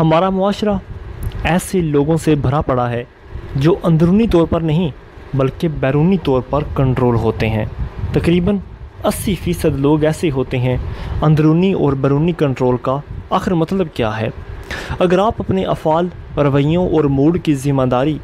ہمارا معاشرہ ایسے لوگوں سے بھرا پڑا ہے جو اندرونی طور پر نہیں بلکہ بیرونی طور پر کنٹرول ہوتے ہیں۔ تقریباً 80% لوگ ایسے ہوتے ہیں۔ اندرونی اور بیرونی کنٹرول کا آخر مطلب کیا ہے؟ اگر آپ اپنے افعال، رویوں اور موڈ کی ذمہ داری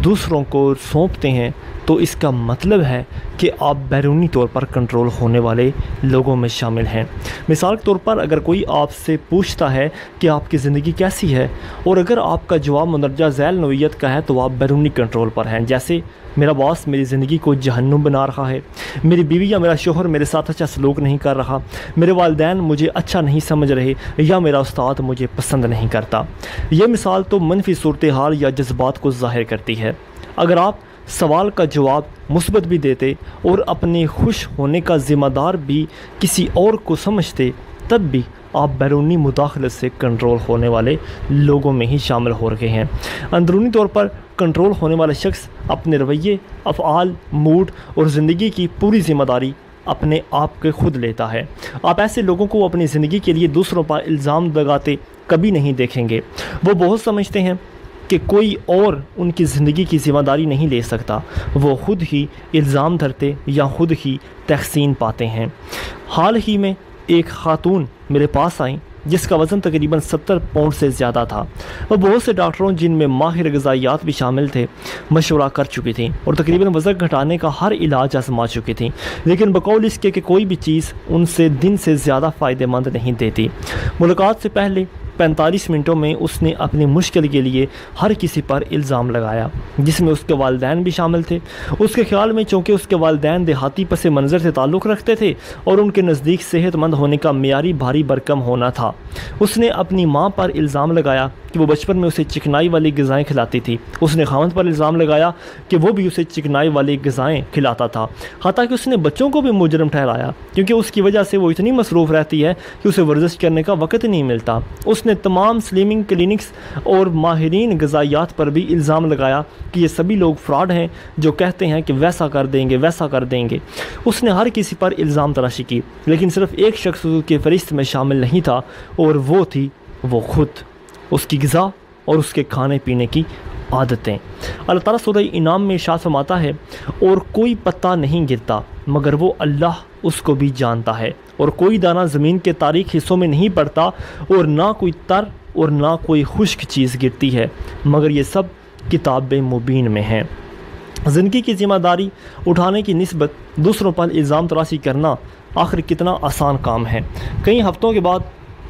دوسروں کو سونپتے ہیں تو اس کا مطلب ہے کہ آپ بیرونی طور پر کنٹرول ہونے والے لوگوں میں شامل ہیں۔ مثال کے طور پر اگر کوئی آپ سے پوچھتا ہے کہ آپ کی زندگی کیسی ہے اور اگر آپ کا جواب مندرجہ ذیل نوعیت کا ہے تو آپ بیرونی کنٹرول پر ہیں، جیسے میرا باس میری زندگی کو جہنم بنا رہا ہے، میری بیوی یا میرا شوہر میرے ساتھ اچھا سلوک نہیں کر رہا، میرے والدین مجھے اچھا نہیں سمجھ رہے یا میرا استاد مجھے پسند نہیں کرتا۔ یہ مثال تو منفی صورتحال یا جذبات کو ظاہر کرتی ہے۔ اگر آپ سوال کا جواب مثبت بھی دیتے اور اپنے خوش ہونے کا ذمہ دار بھی کسی اور کو سمجھتے تب بھی آپ بیرونی مداخلت سے کنٹرول ہونے والے لوگوں میں ہی شامل ہو رہے ہیں۔ اندرونی طور پر کنٹرول ہونے والا شخص اپنے رویے، افعال، موڈ اور زندگی کی پوری ذمہ داری اپنے آپ کے خود لیتا ہے۔ آپ ایسے لوگوں کو اپنی زندگی کے لیے دوسروں پر الزام لگاتے کبھی نہیں دیکھیں گے۔ وہ بہت سمجھتے ہیں کہ کوئی اور ان کی زندگی کی ذمہ داری نہیں لے سکتا، وہ خود ہی الزام دھرتے یا خود ہی تحسین پاتے ہیں۔ حال ہی میں ایک خاتون میرے پاس آئیں جس کا وزن تقریباً 70 پاؤنڈ سے زیادہ تھا۔ وہ بہت سے ڈاکٹروں جن میں ماہر غذائیات بھی شامل تھے مشورہ کر چکی تھیں اور تقریباً وزن گھٹانے کا ہر علاج آزما چکی تھیں، لیکن بقول اس کے کہ کوئی بھی چیز ان سے دن سے زیادہ فائدہ مند نہیں دیتی۔ ملاقات سے پہلے 45 منٹوں میں اس نے اپنی مشکل کے لیے ہر کسی پر الزام لگایا، جس میں اس کے والدین بھی شامل تھے۔ اس کے خیال میں چونکہ اس کے والدین دیہاتی پس منظر سے تعلق رکھتے تھے اور ان کے نزدیک صحت مند ہونے کا معیاری بھاری بھرکم ہونا تھا، اس نے اپنی ماں پر الزام لگایا کہ وہ بچپن میں اسے چکنائی والی غذائیں کھلاتی تھی۔ اس نے خاوند پر الزام لگایا کہ وہ بھی اسے چکنائی والی غذائیں کھلاتا تھا، حتیٰ کہ اس نے بچوں کو بھی مجرم ٹھہرایا کیونکہ اس کی وجہ سے وہ اتنی مصروف رہتی ہے کہ اسے ورزش کرنے کا وقت نہیں ملتا۔ اس نے تمام سلیمنگ کلینکس اور ماہرین غذائیات پر بھی الزام لگایا کہ یہ سبھی لوگ فراڈ ہیں جو کہتے ہیں کہ ویسا کر دیں گے ویسا کر دیں گے۔ اس نے ہر کسی پر الزام تراشی کی، لیکن صرف ایک شخص اس کے فہرست میں شامل نہیں تھا اور وہ تھی وہ خود، اس کی غذا اور اس کے کھانے پینے کی عادتیں۔ اللہ تعالیٰ سورہ انعام میں ارشاد فرماتا ہے، اور کوئی پتا نہیں گرتا مگر وہ اللہ اس کو بھی جانتا ہے، اور کوئی دانہ زمین کے تاریک حصوں میں نہیں پڑتا، اور نہ کوئی تر اور نہ کوئی خشک چیز گرتی ہے مگر یہ سب کتاب مبین میں ہیں۔ زندگی کی ذمہ داری اٹھانے کی نسبت دوسروں پر الزام تراشی کرنا آخر کتنا آسان کام ہے۔ کئی ہفتوں کے بعد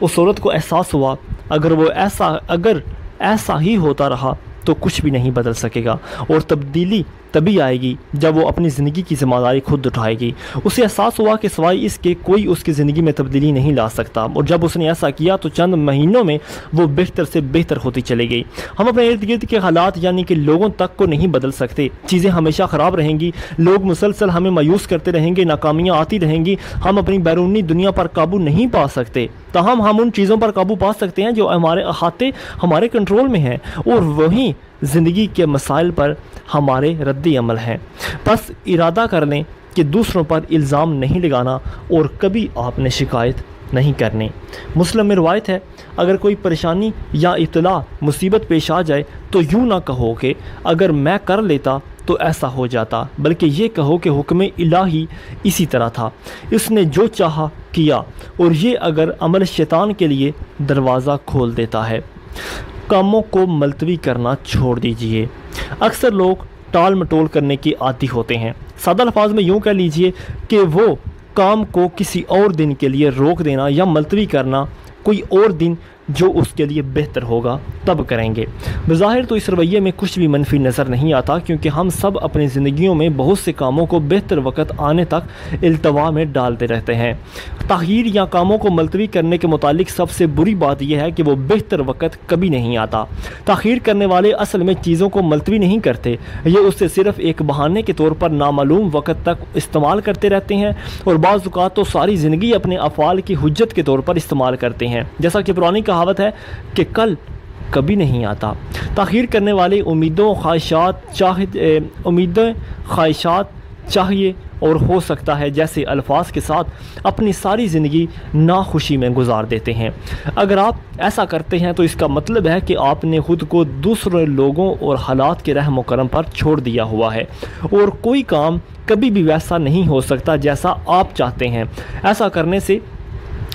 اس عورت کو احساس ہوا اگر ایسا ہی ہوتا رہا تو کچھ بھی نہیں بدل سکے گا، اور تبدیلی تبھی آئے گی جب وہ اپنی زندگی کی ذمہ داری خود اٹھائے گی۔ اسے احساس ہوا کہ سوائے اس کے کوئی اس کی زندگی میں تبدیلی نہیں لا سکتا، اور جب اس نے ایسا کیا تو چند مہینوں میں وہ بہتر سے بہتر ہوتی چلی گئی۔ ہم اپنے ارد گرد کے حالات یعنی کہ لوگوں تک کو نہیں بدل سکتے، چیزیں ہمیشہ خراب رہیں گی، لوگ مسلسل ہمیں مایوس کرتے رہیں گے، ناکامیاں آتی رہیں گی، ہم اپنی بیرونی دنیا پر قابو نہیں پا سکتے، تاہم ہم ان چیزوں پر قابو پا سکتے ہیں جو ہمارے احاطے ہمارے کنٹرول میں ہیں، اور وہیں زندگی کے مسائل پر ہمارے رد عمل ہیں۔ بس ارادہ کر لیں کہ دوسروں پر الزام نہیں لگانا اور کبھی آپ نے شکایت نہیں کرنی۔ مسلم میں روایت ہے، اگر کوئی پریشانی یا اطلاع مصیبت پیش آ جائے تو یوں نہ کہو کہ اگر میں کر لیتا تو ایسا ہو جاتا، بلکہ یہ کہو کہ حکم الہی اسی طرح تھا، اس نے جو چاہا کیا، اور یہ اگر عمل شیطان کے لیے دروازہ کھول دیتا ہے۔ کاموں کو ملتوی کرنا چھوڑ دیجئے۔ اکثر لوگ ٹال مٹول کرنے کی عادی ہوتے ہیں۔ سادہ الفاظ میں یوں کہہ لیجئے کہ وہ کام کو کسی اور دن کے لیے روک دینا یا ملتوی کرنا، کوئی اور دن جو اس کے لیے بہتر ہوگا تب کریں گے۔ بظاہر تو اس رویے میں کچھ بھی منفی نظر نہیں آتا، کیونکہ ہم سب اپنی زندگیوں میں بہت سے کاموں کو بہتر وقت آنے تک التوا میں ڈالتے رہتے ہیں۔ تاخیر یا کاموں کو ملتوی کرنے کے متعلق سب سے بری بات یہ ہے کہ وہ بہتر وقت کبھی نہیں آتا۔ تاخیر کرنے والے اصل میں چیزوں کو ملتوی نہیں کرتے، یہ اسے صرف ایک بہانے کے طور پر نامعلوم وقت تک استعمال کرتے رہتے ہیں، اور بعض اوقات تو ساری زندگی اپنے افعال کی حجت کے طور پر استعمال کرتے ہیں، جیسا کہ پرانی کہاوت ہے کہ کل کبھی نہیں آتا۔ تاخیر کرنے والے امیدیں خواہشات چاہیے اور ہو سکتا ہے جیسے الفاظ کے ساتھ اپنی ساری زندگی ناخوشی میں گزار دیتے ہیں۔ اگر آپ ایسا کرتے ہیں تو اس کا مطلب ہے کہ آپ نے خود کو دوسرے لوگوں اور حالات کے رحم و کرم پر چھوڑ دیا ہوا ہے، اور کوئی کام کبھی بھی ویسا نہیں ہو سکتا جیسا آپ چاہتے ہیں۔ ایسا کرنے سے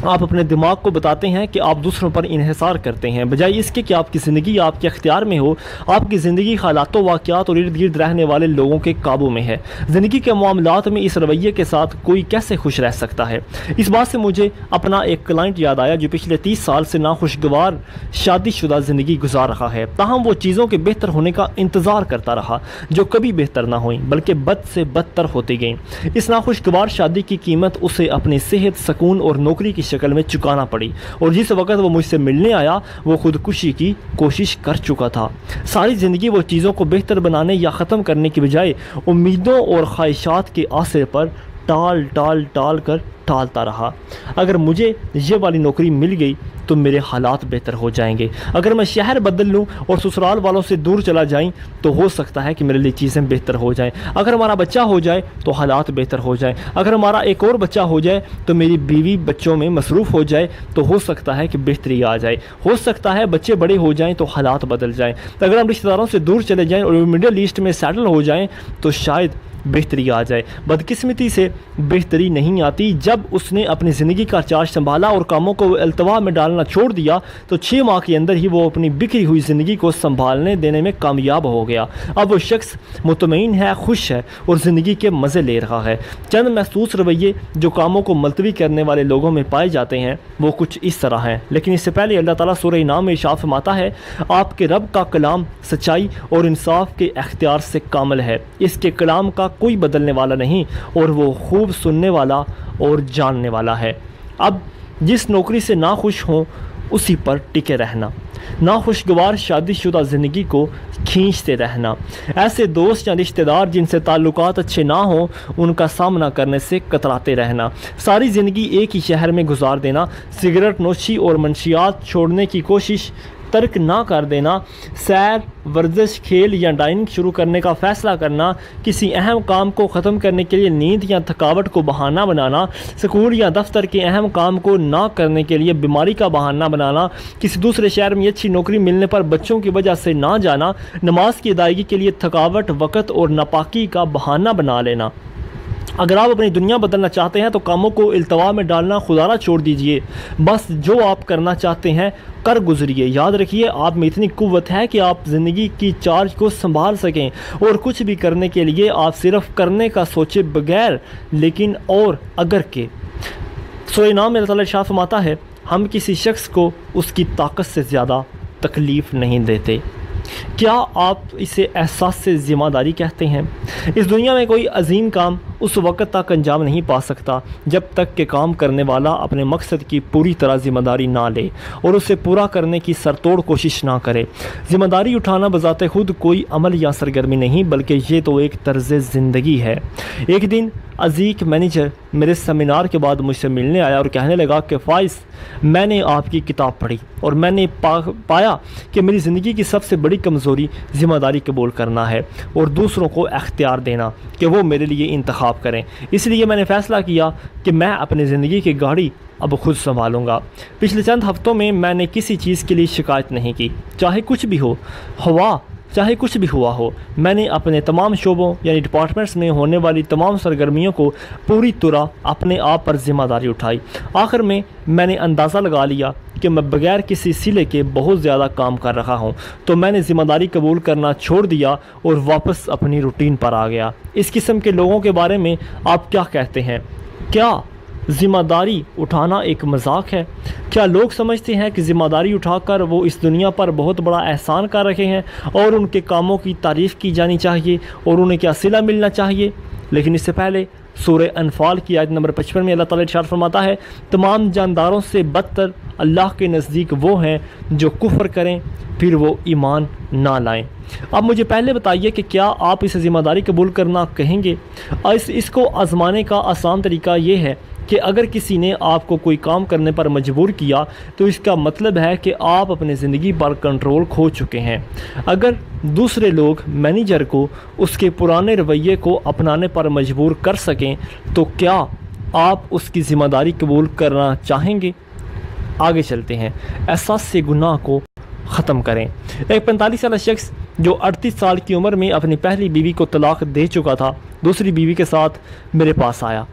آپ اپنے دماغ کو بتاتے ہیں کہ آپ دوسروں پر انحصار کرتے ہیں، بجائے اس کے کہ آپ کی زندگی آپ کے اختیار میں ہو۔ آپ کی زندگی حالات و واقعات اور ارد گرد رہنے والے لوگوں کے قابو میں ہے۔ زندگی کے معاملات میں اس رویے کے ساتھ کوئی کیسے خوش رہ سکتا ہے؟ اس بات سے مجھے اپنا ایک کلائنٹ یاد آیا جو پچھلے 30 سال سے ناخوشگوار شادی شدہ زندگی گزار رہا ہے، تاہم وہ چیزوں کے بہتر ہونے کا انتظار کرتا رہا جو کبھی بہتر نہ ہوئیں بلکہ بد سے بدتر ہوتی گئیں۔ اس ناخوشگوار شادی کی قیمت اسے اپنی صحت، سکون اور نوکری کی شکل میں چکانا پڑی، اور جس وقت وہ مجھ سے ملنے آیا وہ خودکشی کی کوشش کر چکا تھا۔ ساری زندگی وہ چیزوں کو بہتر بنانے یا ختم کرنے کی بجائے امیدوں اور خواہشات کے آسرے پر ٹال کر ٹالتا رہا۔ اگر مجھے یہ والی نوکری مل گئی تو میرے حالات بہتر ہو جائیں گے، اگر میں شہر بدل لوں اور سسرال والوں سے دور چلا جائیں تو ہو سکتا ہے کہ میرے لیے چیزیں بہتر ہو جائیں، اگر ہمارا بچہ ہو جائے تو حالات بہتر ہو جائیں، اگر ہمارا ایک اور بچہ ہو جائے تو میری بیوی بچوں میں مصروف ہو جائے تو ہو سکتا ہے کہ بہتری آ جائے، ہو سکتا ہے بچے بڑے ہو جائیں تو حالات بدل جائیں، اگر ہم رشتہ داروں سے دور چلے جائیں اور مڈل ایسٹ میں سیٹل ہو جائیں تو شاید بہتری آ جائے۔ بدقسمتی سے بہتری نہیں آتی۔ جب اس نے اپنی زندگی کا چارج سنبھالا اور کاموں کو التوا میں ڈالنا چھوڑ دیا تو 6 ماہ کے اندر ہی وہ اپنی بکھری ہوئی زندگی کو سنبھالنے دینے میں کامیاب ہو گیا۔ اب وہ شخص مطمئن ہے، خوش ہے اور زندگی کے مزے لے رہا ہے۔ چند محسوس رویے جو کاموں کو ملتوی کرنے والے لوگوں میں پائے جاتے ہیں وہ کچھ اس طرح ہیں، لیکن اس سے پہلے اللہ تعالیٰ سورہ انعام میں ارشاد فرماتا ہے، آپ کے رب کا کلام سچائی اور انصاف کے اختیار سے کامل ہے، اس کے کلام کا کوئی بدلنے والا نہیں اور وہ خوب سننے والا اور جاننے والا ہے۔ اب جس نوکری سے ناخوش ہوں اسی پر ٹکے رہنا، ناخوشگوار شادی شدہ زندگی کو کھینچتے رہنا، ایسے دوست یا رشتہ دار جن سے تعلقات اچھے نہ ہوں ان کا سامنا کرنے سے کتراتے رہنا، ساری زندگی ایک ہی شہر میں گزار دینا، سگریٹ نوشی اور منشیات چھوڑنے کی کوشش ترک نہ کر دینا، سیر، ورزش، کھیل یا ڈائننگ شروع کرنے کا فیصلہ کرنا، کسی اہم کام کو ختم کرنے کے لیے نیند یا تھکاوٹ کو بہانہ بنانا، اسکول یا دفتر کے اہم کام کو نہ کرنے کے لیے بیماری کا بہانہ بنانا، کسی دوسرے شہر میں اچھی نوکری ملنے پر بچوں کی وجہ سے نہ جانا، نماز کی ادائیگی کے لیے تھکاوٹ، وقت اور ناپاکی کا بہانہ بنا لینا۔ اگر آپ اپنی دنیا بدلنا چاہتے ہیں تو کاموں کو التوا میں ڈالنا خدا نہ چھوڑ دیجئے، بس جو آپ کرنا چاہتے ہیں کر گزریے۔ یاد رکھیے آپ میں اتنی قوت ہے کہ آپ زندگی کی چارج کو سنبھال سکیں، اور کچھ بھی کرنے کے لیے آپ صرف کرنے کا سوچے بغیر لیکن اور اگر کے۔ سورہ انعام میں اللہ تعالیٰ ارشاد فرماتا ہے، ہم کسی شخص کو اس کی طاقت سے زیادہ تکلیف نہیں دیتے۔ کیا آپ اسے احساس سے ذمہ داری کہتے ہیں؟ اس دنیا میں کوئی عظیم کام اس وقت تک انجام نہیں پا سکتا جب تک کہ کام کرنے والا اپنے مقصد کی پوری طرح ذمہ داری نہ لے اور اسے پورا کرنے کی سرتوڑ کوشش نہ کرے۔ ذمہ داری اٹھانا بذات خود کوئی عمل یا سرگرمی نہیں بلکہ یہ تو ایک طرز زندگی ہے۔ ایک دن عزیز مینیجر میرے سیمینار کے بعد مجھ سے ملنے آیا اور کہنے لگا کہ فائز، میں نے آپ کی کتاب پڑھی اور میں نے پایا کہ میری زندگی کی سب سے بڑی کمزوری ذمہ داری قبول کرنا ہے اور دوسروں کو اختیار دینا کہ وہ میرے لیے انتخاب کریں۔ اس لیے میں نے فیصلہ کیا کہ میں اپنی زندگی کی گاڑی اب خود سنبھالوں گا۔ پچھلے چند ہفتوں میں میں نے کسی چیز کے لیے شکایت نہیں کی، چاہے کچھ بھی ہوا ہو۔ میں نے اپنے تمام شعبوں یعنی ڈپارٹمنٹس میں ہونے والی تمام سرگرمیوں کو پوری طرح اپنے آپ پر ذمہ داری اٹھائی۔ آخر میں نے اندازہ لگا لیا کہ میں بغیر کسی صلے کے بہت زیادہ کام کر رہا ہوں، تو میں نے ذمہ داری قبول کرنا چھوڑ دیا اور واپس اپنی روٹین پر آ گیا۔ اس قسم کے لوگوں کے بارے میں آپ کیا کہتے ہیں؟ کیا ذمہ داری اٹھانا ایک مذاق ہے؟ کیا لوگ سمجھتے ہیں کہ ذمہ داری اٹھا کر وہ اس دنیا پر بہت بڑا احسان کر رہے ہیں اور ان کے کاموں کی تعریف کی جانی چاہیے اور انہیں کیا صلہ ملنا چاہیے؟ لیکن اس سے پہلے سورہ انفال کی آیت نمبر 55 میں اللہ تعالیٰ ارشاد فرماتا ہے، تمام جانداروں سے بدتر اللہ کے نزدیک وہ ہیں جو کفر کریں پھر وہ ایمان نہ لائیں۔ اب مجھے پہلے بتائیے کہ کیا آپ اسے ذمہ داری قبول کرنا کہیں گے؟ اس کو آزمانے کا آسان طریقہ یہ ہے کہ اگر کسی نے آپ کو کوئی کام کرنے پر مجبور کیا تو اس کا مطلب ہے کہ آپ اپنی زندگی پر کنٹرول کھو چکے ہیں۔ اگر دوسرے لوگ مینیجر کو اس کے پرانے رویے کو اپنانے پر مجبور کر سکیں تو کیا آپ اس کی ذمہ داری قبول کرنا چاہیں گے؟ آگے چلتے ہیں۔ احساس سے گناہ کو ختم کریں۔ ایک 45 سالہ شخص جو 38 سال کی عمر میں اپنی پہلی بیوی کو طلاق دے چکا تھا، دوسری بیوی کے ساتھ میرے پاس آیا۔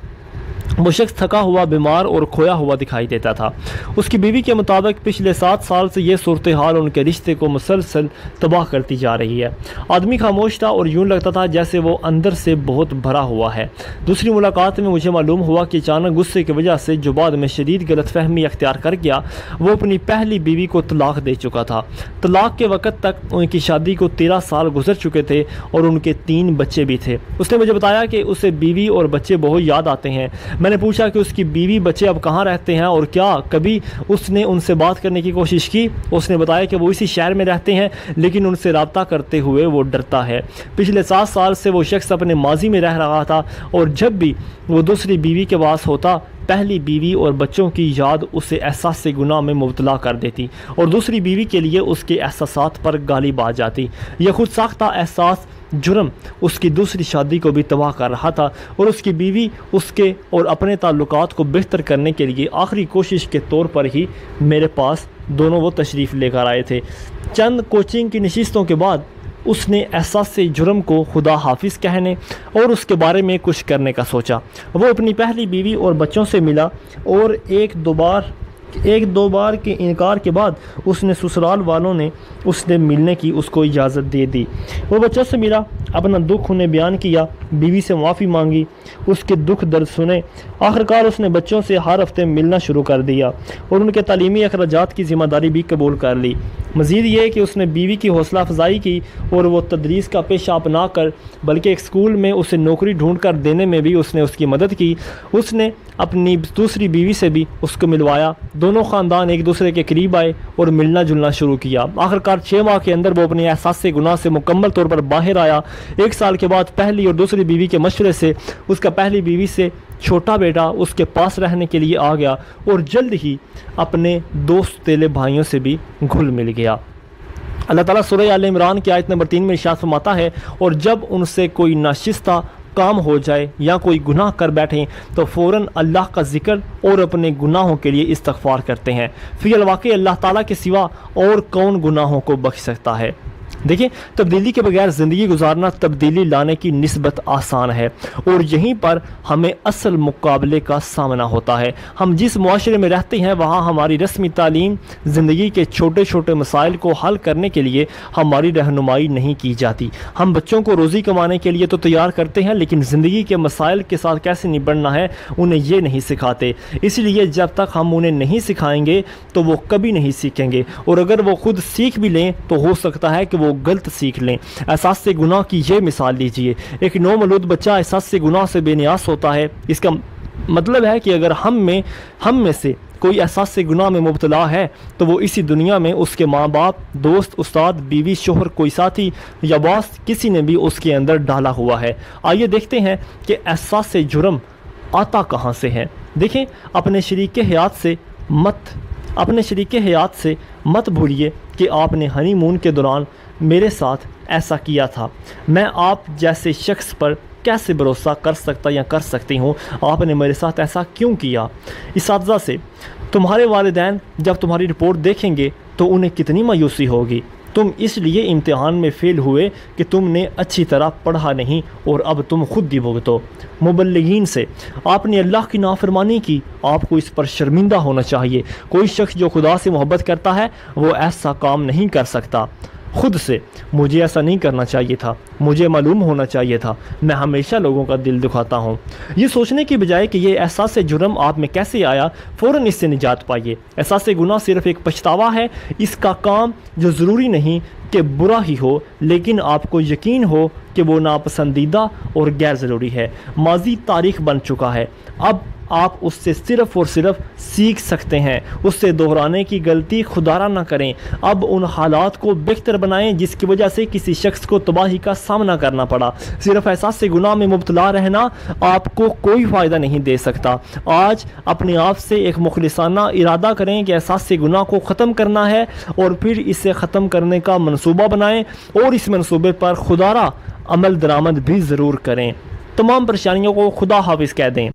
وہ شخص تھکا ہوا، بیمار اور کھویا ہوا دکھائی دیتا تھا۔ اس کی بیوی کے مطابق پچھلے 7 سال سے یہ صورتحال ان کے رشتے کو مسلسل تباہ کرتی جا رہی ہے۔ آدمی خاموش تھا اور یوں لگتا تھا جیسے وہ اندر سے بہت بھرا ہوا ہے۔ دوسری ملاقات میں مجھے معلوم ہوا کہ اچانک غصے کی وجہ سے جو بعد میں شدید غلط فہمی اختیار کر گیا، وہ اپنی پہلی بیوی کو طلاق دے چکا تھا۔ طلاق کے وقت تک ان کی شادی کو 13 سال گزر چکے تھے اور ان کے 3 بچے بھی تھے۔ اس نے مجھے بتایا کہ اسے بیوی اور بچے بہت یاد آتے ہیں۔ میں نے پوچھا کہ اس کی بیوی بچے اب کہاں رہتے ہیں اور کیا کبھی اس نے ان سے بات کرنے کی کوشش کی؟ اس نے بتایا کہ وہ اسی شہر میں رہتے ہیں لیکن ان سے رابطہ کرتے ہوئے وہ ڈرتا ہے۔ پچھلے 7 سال سے وہ شخص اپنے ماضی میں رہ رہا تھا اور جب بھی وہ دوسری بیوی کے پاس ہوتا، پہلی بیوی اور بچوں کی یاد اسے احساس گناہ میں مبتلا کر دیتی اور دوسری بیوی کے لیے اس کے احساسات پر غالب آ جاتی۔ یہ خود ساختہ احساس جرم اس کی دوسری شادی کو بھی تباہ کر رہا تھا اور اس کی بیوی اس کے اور اپنے تعلقات کو بہتر کرنے کے لیے آخری کوشش کے طور پر ہی میرے پاس دونوں وہ تشریف لے کر آئے تھے۔ چند کوچنگ کی نشستوں کے بعد اس نے احساس جرم کو خدا حافظ کہنے اور اس کے بارے میں کچھ کرنے کا سوچا۔ وہ اپنی پہلی بیوی اور بچوں سے ملا اور ایک دو بار کے انکار کے بعد اس نے سسرال والوں نے اس سے ملنے کی اس کو اجازت دے دی۔ وہ بچوں سے ملا، اپنا دکھ انہیں بیان کیا، بیوی سے معافی مانگی، اس کے دکھ درد سنے۔ آخرکار اس نے بچوں سے ہر ہفتے ملنا شروع کر دیا اور ان کے تعلیمی اخراجات کی ذمہ داری بھی قبول کر لی۔ مزید یہ کہ اس نے بیوی کی حوصلہ افزائی کی اور وہ تدریس کا پیشہ اپنا کر بلکہ ایک اسکول میں اسے نوکری ڈھونڈ کر دینے میں بھی اس نے اس کی مدد کی۔ اس نے اپنی دوسری بیوی سے بھی اس کو ملوایا۔ دونوں خاندان ایک دوسرے کے قریب آئے اور ملنا جلنا شروع کیا۔ آخرکار 6 ماہ کے اندر وہ اپنے احساس گناہ سے مکمل طور پر باہر آیا۔ 1 سال کے بعد پہلی اور دوسری بیوی کے مشورے سے اس کا پہلی بیوی سے چھوٹا بیٹا اس کے پاس رہنے کے لیے آ گیا اور جلد ہی اپنے دوست تیلے بھائیوں سے بھی گھل مل گیا۔ اللہ تعالیٰ سورہ آل عمران کی آیت نمبر 3 میں ارشاد فرماتا ہے، اور جب ان سے کوئی ناشستہ کام ہو جائے یا کوئی گناہ کر بیٹھیں تو فوراً اللہ کا ذکر اور اپنے گناہوں کے لیے استغفار کرتے ہیں۔ فی الواقع اللہ تعالیٰ کے سوا اور کون گناہوں کو بخش سکتا ہے؟ دیکھیں، تبدیلی کے بغیر زندگی گزارنا تبدیلی لانے کی نسبت آسان ہے اور یہیں پر ہمیں اصل مقابلے کا سامنا ہوتا ہے۔ ہم جس معاشرے میں رہتے ہیں وہاں ہماری رسمی تعلیم زندگی کے چھوٹے چھوٹے مسائل کو حل کرنے کے لیے ہماری رہنمائی نہیں کی جاتی۔ ہم بچوں کو روزی کمانے کے لیے تو تیار کرتے ہیں لیکن زندگی کے مسائل کے ساتھ کیسے نبٹنا ہے انہیں یہ نہیں سکھاتے۔ اس لیے جب تک ہم انہیں نہیں سکھائیں گے تو وہ کبھی نہیں سیکھیں گے، اور اگر وہ خود سیکھ بھی لیں تو ہو سکتا ہے کہ وہ غلط سیکھ لیں۔ احساس سے گناہ کی یہ مثال لیجئے، ایک نومولود بچہ احساس سے گناہ سے بے نیاز ہوتا ہے۔ اس کا مطلب ہے کہ اگر ہم میں سے کوئی احساس سے گناہ میں مبتلا ہے تو وہ اسی دنیا میں اس کے ماں باپ، دوست، استاد، بیوی، شوہر، کوئی ساتھی یا باس کسی نے بھی اس کے اندر ڈالا ہوا ہے۔ آئیے دیکھتے ہیں کہ احساس سے جرم آتا کہاں سے ہے۔ دیکھیں، اپنے شریک حیات سے مت بھولیے کہ آپ نے ہنی مون کے دوران میرے ساتھ ایسا کیا تھا۔ میں آپ جیسے شخص پر کیسے بھروسہ کر سکتا یا کر سکتی ہوں؟ آپ نے میرے ساتھ ایسا کیوں کیا؟ اساتذہ سے، تمہارے والدین جب تمہاری رپورٹ دیکھیں گے تو انہیں کتنی مایوسی ہوگی۔ تم اس لیے امتحان میں فیل ہوئے کہ تم نے اچھی طرح پڑھا نہیں اور اب تم خود بھی بھگتو۔ مبلغین سے، آپ نے اللہ کی نافرمانی کی، آپ کو اس پر شرمندہ ہونا چاہیے۔ کوئی شخص جو خدا سے محبت کرتا ہے وہ ایسا کام نہیں کر سکتا۔ خود سے، مجھے ایسا نہیں کرنا چاہیے تھا، مجھے معلوم ہونا چاہیے تھا، میں ہمیشہ لوگوں کا دل دکھاتا ہوں۔ یہ سوچنے کی بجائے کہ یہ احساس جرم آپ میں کیسے آیا، فوراً اس سے نجات پائیے۔ احساس گناہ صرف ایک پچھتاوا ہے، اس کا کام جو ضروری نہیں کہ برا ہی ہو، لیکن آپ کو یقین ہو کہ وہ ناپسندیدہ اور غیر ضروری ہے۔ ماضی تاریخ بن چکا ہے، اب آپ اس سے صرف اور صرف سیکھ سکتے ہیں، اس سے دہرانے کی غلطی خدا را نہ کریں۔ اب ان حالات کو بہتر بنائیں جس کی وجہ سے کسی شخص کو تباہی کا سامنا کرنا پڑا۔ صرف احساس گناہ میں مبتلا رہنا آپ کو کوئی فائدہ نہیں دے سکتا۔ آج اپنے آپ سے ایک مخلصانہ ارادہ کریں کہ احساس گناہ کو ختم کرنا ہے، اور پھر اسے ختم کرنے کا منصوبہ بنائیں، اور اس منصوبے پر خدا را عمل درآمد بھی ضرور کریں۔ تمام پریشانیوں کو خدا حافظ کہہ دیں۔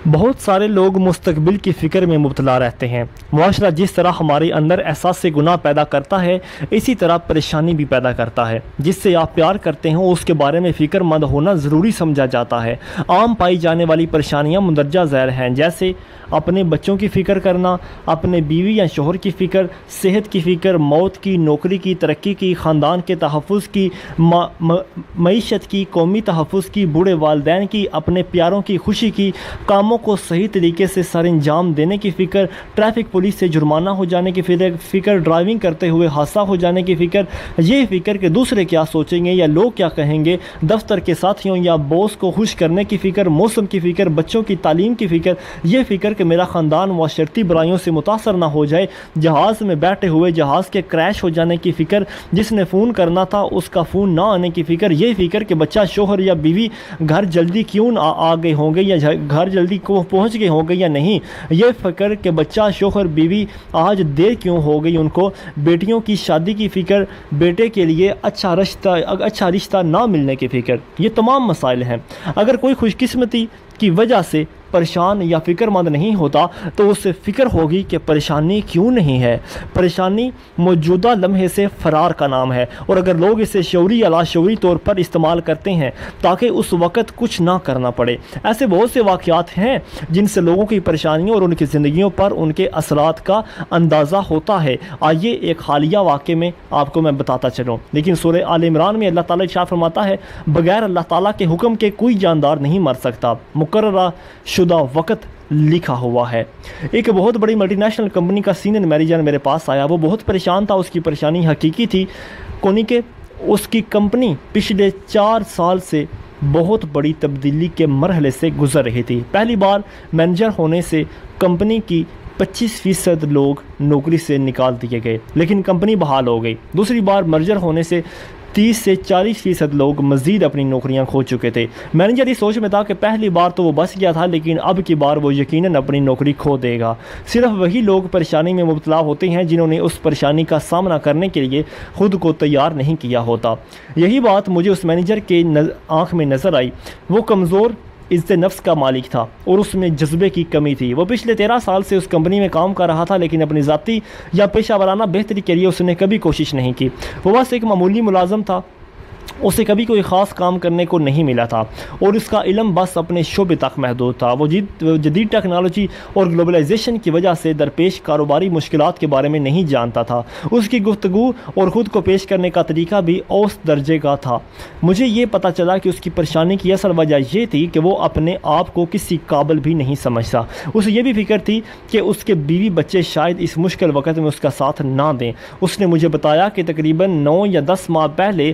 بہت سارے لوگ مستقبل کی فکر میں مبتلا رہتے ہیں۔ معاشرہ جس طرح ہمارے اندر احساس گناہ پیدا کرتا ہے، اسی طرح پریشانی بھی پیدا کرتا ہے۔ جس سے آپ پیار کرتے ہیں اس کے بارے میں فکر مند ہونا ضروری سمجھا جاتا ہے۔ عام پائی جانے والی پریشانیاں مندرجہ ذیل ہیں، جیسے اپنے بچوں کی فکر کرنا، اپنے بیوی یا شوہر کی فکر، صحت کی فکر، موت کی، نوکری کی، ترقی کی، خاندان کے تحفظ کی، معیشت کی، قومی تحفظ کی، بوڑھے والدین کی، اپنے پیاروں کی خوشی کی، کاموں کو صحیح طریقے سے سر انجام دینے کی فکر، ٹریفک پولیس سے جرمانہ ہو جانے کی فکر، ڈرائیونگ کرتے ہوئے حادثہ ہو جانے کی فکر، یہ فکر کہ دوسرے کیا سوچیں گے یا لوگ کیا کہیں گے، دفتر کے ساتھیوں یا باس کو خوش کرنے کی فکر، موسم کی فکر، بچوں کی تعلیم کی فکر، یہ فکر کہ میرا خاندان معاشرتی برائیوں سے متاثر نہ ہو جائے، جہاز میں بیٹھے ہوئے جہاز کے کریش ہو جانے کی فکر، جس نے فون کرنا تھا اس کا فون نہ آنے کی فکر، یہ فکر کہ بچہ، شوہر یا بیوی گھر جلدی کیوں آ گئے ہوں گے یا گھر جلدی پہنچ گئے ہوں گے یا نہیں، یہ فکر کہ بچہ، شوہر، بیوی آج دیر کیوں ہو گئی ان کو، بیٹیوں کی شادی کی فکر، بیٹے کے لیے اچھا رشتہ نہ ملنے کی فکر، یہ تمام مسائل ہیں۔ اگر کوئی خوش قسمتی کی وجہ سے پریشان یا فکر مند نہیں ہوتا تو اس سے فکر ہوگی کہ پریشانی کیوں نہیں ہے۔ پریشانی موجودہ لمحے سے فرار کا نام ہے، اور اگر لوگ اسے شعوری یا لاشعوری طور پر استعمال کرتے ہیں تاکہ اس وقت کچھ نہ کرنا پڑے، ایسے بہت سے واقعات ہیں جن سے لوگوں کی پریشانیوں اور ان کی زندگیوں پر ان کے اثرات کا اندازہ ہوتا ہے۔ آئیے ایک حالیہ واقعے میں آپ کو میں بتاتا چلوں۔ لیکن سورہ آل عمران میں اللہ تعالیٰ ارشاد فرماتا ہے، بغیر اللہ تعالیٰ کے حکم کے کوئی جاندار نہیں مر سکتا، مقررہ شدہ وقت لکھا ہوا ہے۔ ایک بہت بڑی ملٹی نیشنل کمپنی کا سینئر مینیجر میرے پاس آیا۔ وہ بہت پریشان تھا۔ اس کی پریشانی حقیقی تھی، کونی کہ اس کی کمپنی پچھلے 4 سال سے بہت بڑی تبدیلی کے مرحلے سے گزر رہی تھی۔ پہلی بار مینیجر ہونے سے کمپنی کی 25% لوگ نوکری سے نکال دیے گئے، لیکن کمپنی بحال ہو گئی۔ دوسری بار مرجر ہونے سے 30 سے 40% لوگ مزید اپنی نوکریاں کھو چکے تھے۔ مینیجر اس سوچ میں تھا کہ پہلی بار تو وہ بچ گیا تھا، لیکن اب کی بار وہ یقیناً اپنی نوکری کھو دے گا۔ صرف وہی لوگ پریشانی میں مبتلا ہوتے ہیں جنہوں نے اس پریشانی کا سامنا کرنے کے لیے خود کو تیار نہیں کیا ہوتا۔ یہی بات مجھے اس مینیجر کے آنکھ میں نظر آئی۔ وہ کمزور عزت نفس کا مالک تھا اور اس میں جذبے کی کمی تھی۔ وہ پچھلے 13 سال سے اس کمپنی میں کام کر رہا تھا، لیکن اپنی ذاتی یا پیشہ ورانہ بہتری کے لیے اس نے کبھی کوشش نہیں کی۔ وہ بس ایک معمولی ملازم تھا، اسے کبھی کوئی خاص کام کرنے کو نہیں ملا تھا، اور اس کا علم بس اپنے شعبے تک محدود تھا۔ وہ جدید ٹیکنالوجی اور گلوبلائزیشن کی وجہ سے درپیش کاروباری مشکلات کے بارے میں نہیں جانتا تھا۔ اس کی گفتگو اور خود کو پیش کرنے کا طریقہ بھی اوسط درجے کا تھا۔ مجھے یہ پتہ چلا کہ اس کی پریشانی کی اصل وجہ یہ تھی کہ وہ اپنے آپ کو کسی قابل بھی نہیں سمجھتا۔ اسے یہ بھی فکر تھی کہ اس کے بیوی بچے شاید اس مشکل وقت میں اس کا ساتھ نہ دیں۔ اس نے مجھے بتایا کہ تقریباً 9 یا 10 ماہ پہلے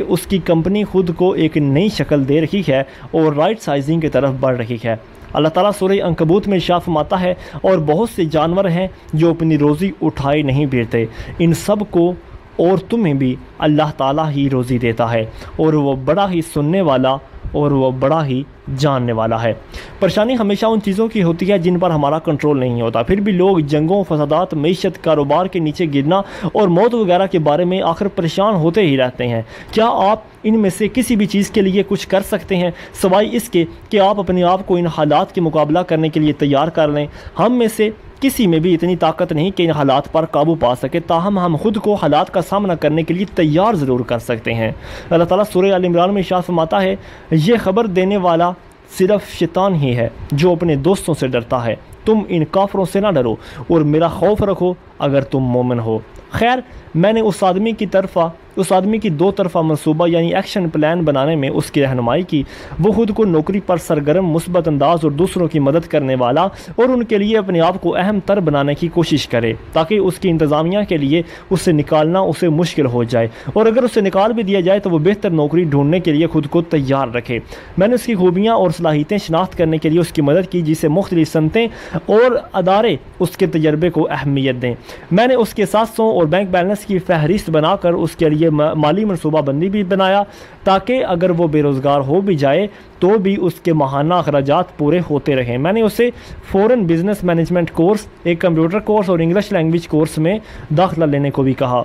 اس کی کمپنی خود کو ایک نئی شکل دے رہی ہے اور رائٹ سائزنگ کی طرف بڑھ رہی ہے۔ اللہ تعالیٰ سورہ عنکبوت میں ارشاد فرماتا ہے، اور بہت سے جانور ہیں جو اپنی روزی اٹھائے نہیں پھرتے، ان سب کو اور تمہیں بھی اللہ تعالیٰ ہی روزی دیتا ہے، اور وہ بڑا ہی سننے والا اور وہ بڑا ہی جاننے والا ہے۔ پریشانی ہمیشہ ان چیزوں کی ہوتی ہے جن پر ہمارا کنٹرول نہیں ہوتا، پھر بھی لوگ جنگوں، فسادات، معیشت، کاروبار کے نیچے گرنا اور موت وغیرہ کے بارے میں آخر پریشان ہوتے ہی رہتے ہیں۔ کیا آپ ان میں سے کسی بھی چیز کے لیے کچھ کر سکتے ہیں سوائے اس کے کہ آپ اپنے آپ کو ان حالات کے مقابلہ کرنے کے لیے تیار کر لیں؟ ہم میں سے کسی میں بھی اتنی طاقت نہیں کہ ان حالات پر قابو پا سکے، تاہم ہم خود کو حالات کا سامنا کرنے کے لیے تیار ضرور کر سکتے ہیں۔ اللہ تعالیٰ سورہ آل عمران میں ارشاد فرماتا ہے، یہ خبر دینے والا صرف شیطان ہی ہے جو اپنے دوستوں سے ڈرتا ہے، تم ان کافروں سے نہ ڈرو اور میرا خوف رکھو اگر تم مومن ہو۔ خیر، میں نے اس آدمی کی طرف اس آدمی کی دو طرفہ منصوبہ یعنی ایکشن پلان بنانے میں اس کی رہنمائی کی۔ وہ خود کو نوکری پر سرگرم، مثبت انداز اور دوسروں کی مدد کرنے والا اور ان کے لیے اپنے آپ کو اہم تر بنانے کی کوشش کرے تاکہ اس کی انتظامیہ کے لیے اسے نکالنا اسے مشکل ہو جائے، اور اگر اسے نکال بھی دیا جائے تو وہ بہتر نوکری ڈھونڈنے کے لیے خود کو تیار رکھے۔ میں نے اس کی خوبیاں اور صلاحیتیں شناخت کرنے کے لیے اس کی مدد کی، جسے مختلف صنعتیں اور ادارے اس کے تجربے کو اہمیت دیں۔ میں نے اس کے ساتھوں اور بینک بیلنس کی فہرست بنا کر اس کے لیے مالی منصوبہ بندی بھی بنایا تاکہ اگر وہ بے روزگار ہو بھی جائے تو بھی اس کے ماہانہ اخراجات پورے ہوتے رہیں۔ میں نے اسے فورن بزنس مینجمنٹ کورس، ایک کمپیوٹر کورس اور انگلش لینگویج کورس میں داخلہ لینے کو بھی کہا۔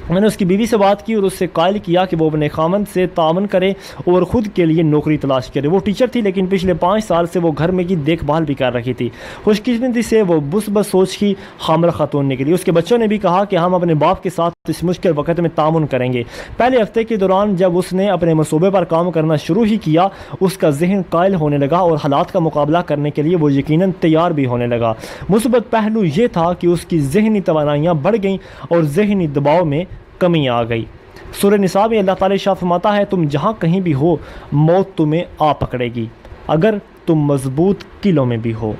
میں نے اس کی بیوی سے بات کی اور اس سے قائل کیا کہ وہ اپنے خاوند سے تعاون کرے اور خود کے لیے نوکری تلاش کرے۔ وہ ٹیچر تھی لیکن پچھلے 5 سال سے وہ گھر میں کی دیکھ بھال بھی کر رہی تھی۔ خوش قسمتی سے وہ مثبت سوچ کی حامل خاتون نکلی۔ اس کے بچوں نے بھی کہا کہ ہم اپنے باپ کے ساتھ اس مشکل وقت میں تعاون کریں گے۔ پہلے ہفتے کے دوران جب اس نے اپنے منصوبے پر کام کرنا شروع ہی کیا، اس کا ذہن قائل ہونے لگا اور حالات کا مقابلہ کرنے کے لیے وہ یقیناً تیار بھی ہونے لگا۔ مثبت پہلو یہ تھا کہ اس کی ذہنی توانائیاں بڑھ گئیں اور ذہنی دباؤ میں کمی آ گئی۔ سورہ نساء میں اللہ تعالی ارشاد فرماتا ہے، تم جہاں کہیں بھی ہو موت تمہیں آ پکڑے گی اگر تم مضبوط قلعوں میں بھی ہو۔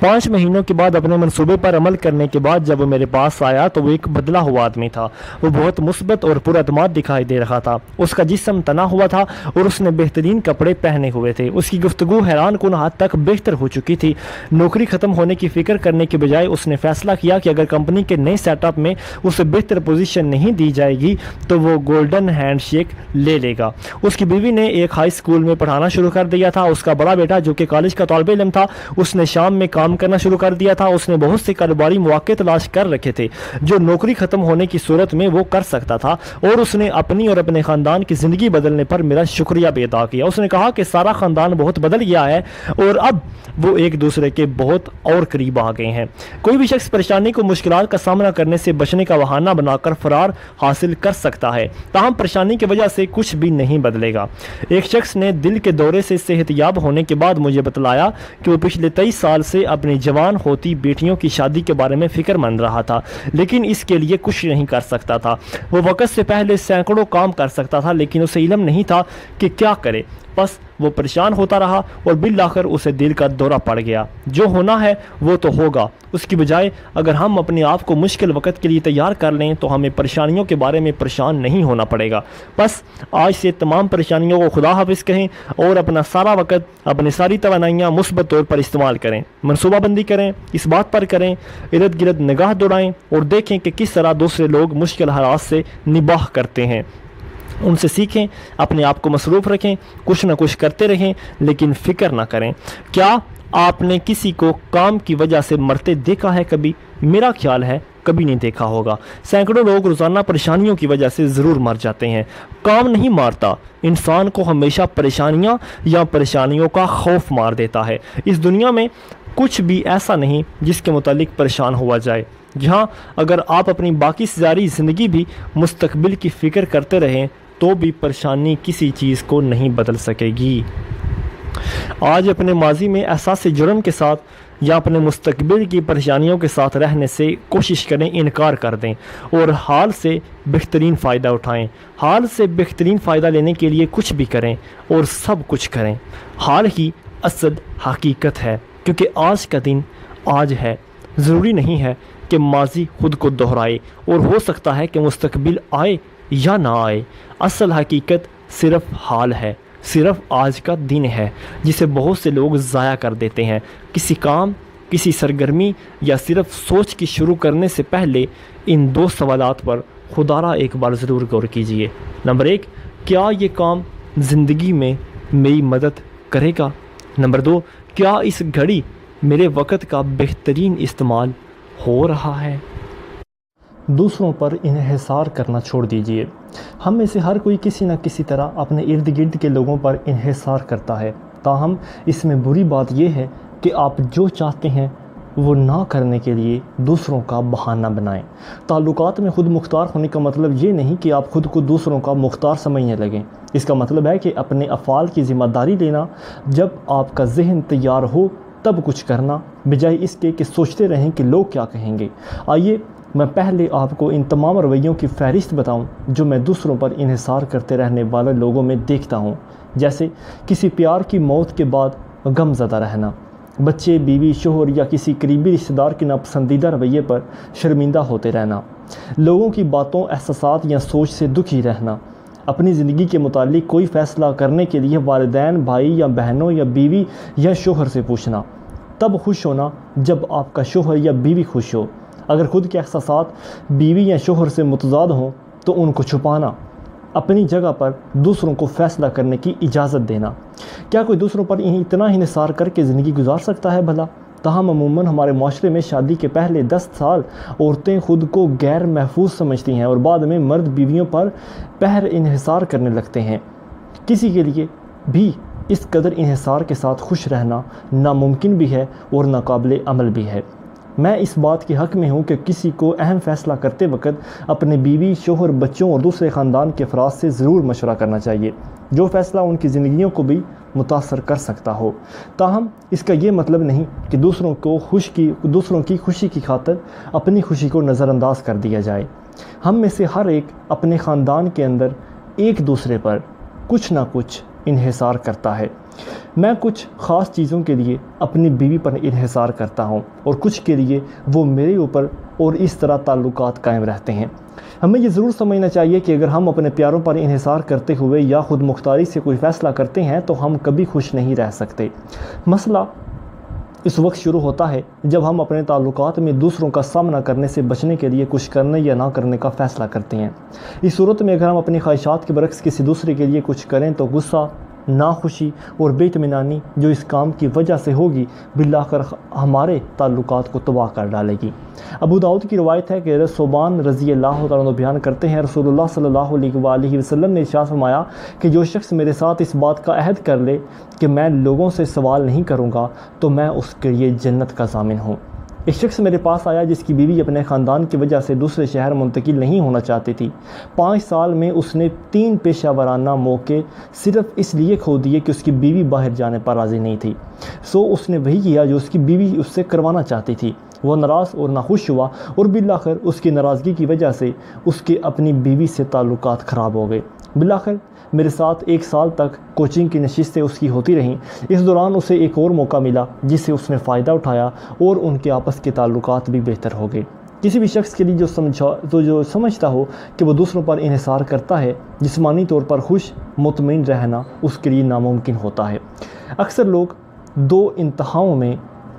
5 مہینوں کے بعد اپنے منصوبے پر عمل کرنے کے بعد جب وہ میرے پاس آیا تو وہ ایک بدلا ہوا آدمی تھا۔ وہ بہت مثبت اور پراعتماد دکھائی دے رہا تھا۔ اس کا جسم تنا ہوا تھا اور اس نے بہترین کپڑے پہنے ہوئے تھے۔ اس کی گفتگو حیران کن حد تک بہتر ہو چکی تھی۔ نوکری ختم ہونے کی فکر کرنے کے بجائے اس نے فیصلہ کیا کہ اگر کمپنی کے نئے سیٹ اپ میں اسے بہتر پوزیشن نہیں دی جائے گی تو وہ گولڈن ہینڈ شیک لے لے گا۔ اس کی بیوی نے ایک ہائی اسکول میں پڑھانا شروع کر دیا تھا۔ اس کا بڑا بیٹا جو کہ کالج کا طالب علم تھا، اس نے شام میں کام کرنا شروع کر دیا تھا۔ اس نے بہت سے کاروباری مواقع تلاش کر رکھے تھے جو نوکری ختم ہونے کی صورت میں وہ کر سکتا تھا، اور اس نے اپنی اور اپنے خاندان کی زندگی بدلنے پر میرا شکریہ بھی ادا کیا۔ اس نے کہا کہ سارا خاندان بہت بدل گیا ہے اور اب وہ ایک دوسرے کے بہت اور قریب آ گئے ہیں۔ کوئی بھی شخص پریشانی کو مشکلات کا سامنا کرنے سے بچنے کا بہانہ بنا کر فرار حاصل کر سکتا ہے، تاہم پریشانی کی وجہ سے کچھ بھی نہیں بدلے گا۔ ایک شخص نے دل کے دورے سے صحت یاب ہونے کے بعد مجھے بتلایا کہ وہ پچھلے 23 سال سے اپنی جوان ہوتی بیٹیوں کی شادی کے بارے میں فکر مند رہا تھا، لیکن اس کے لیے کچھ نہیں کر سکتا تھا۔ وہ وقت سے پہلے سینکڑوں کام کر سکتا تھا لیکن اسے علم نہیں تھا کہ کیا کرے، بس وہ پریشان ہوتا رہا اور بالآخر اسے دل کا دورہ پڑ گیا۔ جو ہونا ہے وہ تو ہوگا، اس کی بجائے اگر ہم اپنے آپ کو مشکل وقت کے لیے تیار کر لیں تو ہمیں پریشانیوں کے بارے میں پریشان نہیں ہونا پڑے گا۔ بس آج سے تمام پریشانیوں کو خدا حافظ کہیں اور اپنا سارا وقت، اپنی ساری توانائیاں مثبت طور پر استعمال کریں۔ منصوبہ بندی کریں، اس بات پر کریں، ارد گرد نگاہ دوڑائیں اور دیکھیں کہ کس طرح دوسرے لوگ مشکل حالات سے نباہ کرتے ہیں۔ ان سے سیکھیں، اپنے آپ کو مصروف رکھیں، کچھ نہ کچھ کرتے رہیں لیکن فکر نہ کریں۔ کیا آپ نے کسی کو کام کی وجہ سے مرتے دیکھا ہے کبھی؟ میرا خیال ہے کبھی نہیں دیکھا ہوگا۔ سینکڑوں لوگ روزانہ پریشانیوں کی وجہ سے ضرور مر جاتے ہیں۔ کام نہیں مارتا، انسان کو ہمیشہ پریشانیاں یا پریشانیوں کا خوف مار دیتا ہے۔ اس دنیا میں کچھ بھی ایسا نہیں جس کے متعلق پریشان ہوا جائے، جہاں اگر آپ اپنی باقی ساری زندگی بھی مستقبل کی فکر کرتے رہیں تو بھی پریشانی کسی چیز کو نہیں بدل سکے گی۔ آج اپنے ماضی میں احساس جرم کے ساتھ یا اپنے مستقبل کی پریشانیوں کے ساتھ رہنے سے کوشش کریں، انکار کر دیں اور حال سے بہترین فائدہ اٹھائیں۔ حال سے بہترین فائدہ لینے کے لیے کچھ بھی کریں اور سب کچھ کریں۔ حال ہی اصل حقیقت ہے، کیونکہ آج کا دن آج ہے۔ ضروری نہیں ہے کہ ماضی خود کو دہرائے، اور ہو سکتا ہے کہ مستقبل آئے یا نہ آئے۔ اصل حقیقت صرف حال ہے، صرف آج کا دن ہے، جسے بہت سے لوگ ضائع کر دیتے ہیں۔ کسی کام، کسی سرگرمی یا صرف سوچ کی شروع کرنے سے پہلے ان 2 سوالات پر خدا را ایک بار ضرور غور کیجیے۔ نمبر 1، کیا یہ کام زندگی میں میری مدد کرے گا؟ نمبر 2، کیا اس گھڑی میرے وقت کا بہترین استعمال ہو رہا ہے؟ دوسروں پر انحصار کرنا چھوڑ دیجیے۔ ہم میں سے ہر کوئی کسی نہ کسی طرح اپنے ارد گرد کے لوگوں پر انحصار کرتا ہے، تاہم اس میں بری بات یہ ہے کہ آپ جو چاہتے ہیں وہ نہ کرنے کے لیے دوسروں کا بہانہ بنائیں۔ تعلقات میں خود مختار ہونے کا مطلب یہ نہیں کہ آپ خود کو دوسروں کا مختار سمجھنے لگیں۔ اس کا مطلب ہے کہ اپنے افعال کی ذمہ داری لینا، جب آپ کا ذہن تیار ہو تب کچھ کرنا، بجائے اس کے کہ سوچتے رہیں کہ لوگ کیا کہیں گے۔ آئیے میں پہلے آپ کو ان تمام رویوں کی فہرست بتاؤں جو میں دوسروں پر انحصار کرتے رہنے والے لوگوں میں دیکھتا ہوں، جیسے کسی پیار کی موت کے بعد غم زدہ رہنا، بچے، بیوی، شوہر یا کسی قریبی رشتہ دار کے ناپسندیدہ رویے پر شرمندہ ہوتے رہنا، لوگوں کی باتوں، احساسات یا سوچ سے دکھی رہنا، اپنی زندگی کے متعلق کوئی فیصلہ کرنے کے لیے والدین، بھائی یا بہنوں یا بیوی یا شوہر سے پوچھنا، تب خوش ہونا جب آپ کا شوہر یا بیوی خوش ہو، اگر خود کے احساسات بیوی یا شوہر سے متضاد ہوں تو ان کو چھپانا، اپنی جگہ پر دوسروں کو فیصلہ کرنے کی اجازت دینا۔ کیا کوئی دوسروں پر اتنا انحصار کر کے زندگی گزار سکتا ہے بھلا؟ تاہم عموماً ہمارے معاشرے میں شادی کے پہلے 10 سال عورتیں خود کو غیر محفوظ سمجھتی ہیں اور بعد میں مرد بیویوں پر پہر انحصار کرنے لگتے ہیں۔ کسی کے لیے بھی اس قدر انحصار کے ساتھ خوش رہنا ناممکن بھی ہے اور ناقابل عمل بھی ہے۔ میں اس بات کے حق میں ہوں کہ کسی کو اہم فیصلہ کرتے وقت اپنے بیوی، شوہر، بچوں اور دوسرے خاندان کے افراد سے ضرور مشورہ کرنا چاہیے، جو فیصلہ ان کی زندگیوں کو بھی متاثر کر سکتا ہو۔ تاہم اس کا یہ مطلب نہیں کہ دوسروں کی خوشی کی خاطر اپنی خوشی کو نظر انداز کر دیا جائے۔ ہم میں سے ہر ایک اپنے خاندان کے اندر ایک دوسرے پر کچھ نہ کچھ انحصار کرتا ہے۔ میں کچھ خاص چیزوں کے لیے اپنی بیوی پر انحصار کرتا ہوں اور کچھ کے لیے وہ میرے اوپر، اور اس طرح تعلقات قائم رہتے ہیں۔ ہمیں یہ ضرور سمجھنا چاہیے کہ اگر ہم اپنے پیاروں پر انحصار کرتے ہوئے یا خود مختاری سے کوئی فیصلہ کرتے ہیں تو ہم کبھی خوش نہیں رہ سکتے۔ مسئلہ اس وقت شروع ہوتا ہے جب ہم اپنے تعلقات میں دوسروں کا سامنا کرنے سے بچنے کے لیے کچھ کرنے یا نہ کرنے کا فیصلہ کرتے ہیں۔ اس صورت میں اگر ہم اپنی خواہشات کے برعکس کسی دوسرے کے لیے کچھ کریں تو غصہ، ناخوشی اور بے اطمینانی جو اس کام کی وجہ سے ہوگی بالآخر ہمارے تعلقات کو تباہ کر ڈالے گی۔ ابو داؤد کی روایت ہے کہ صوبان رضی اللہ تعالیٰ عنہ بیان کرتے ہیں، رسول اللہ صلی اللہ علیہ وآلہ وسلم نے ارشاد فرمایا کہ جو شخص میرے ساتھ اس بات کا عہد کر لے کہ میں لوگوں سے سوال نہیں کروں گا تو میں اس کے لیے جنت کا ضامن ہوں۔ ایک شخص میرے پاس آیا جس کی بیوی اپنے خاندان کی وجہ سے دوسرے شہر منتقل نہیں ہونا چاہتی تھی۔ 5 سال میں اس نے 3 پیشہ ورانہ موقع صرف اس لیے کھو دیے کہ اس کی بیوی باہر جانے پر راضی نہیں تھی۔ اس نے وہی کیا جو اس کی بیوی اس سے کروانا چاہتی تھی۔ وہ ناراض اور ناخوش ہوا اور بالآخر اس کی ناراضگی کی وجہ سے اس کے اپنی بیوی سے تعلقات خراب ہو گئے۔ بالآخر میرے ساتھ 1 سال تک کوچنگ کی نشستیں اس کی ہوتی رہیں۔ اس دوران اسے ایک اور موقع ملا جس سے اس نے فائدہ اٹھایا اور ان کے آپس کے تعلقات بھی بہتر ہو گئے۔ کسی بھی شخص کے لیے جو سمجھتا ہو کہ وہ دوسروں پر انحصار کرتا ہے، جسمانی طور پر خوش مطمئن رہنا اس کے لیے ناممکن ہوتا ہے۔ اکثر لوگ 2 انتہاؤں میں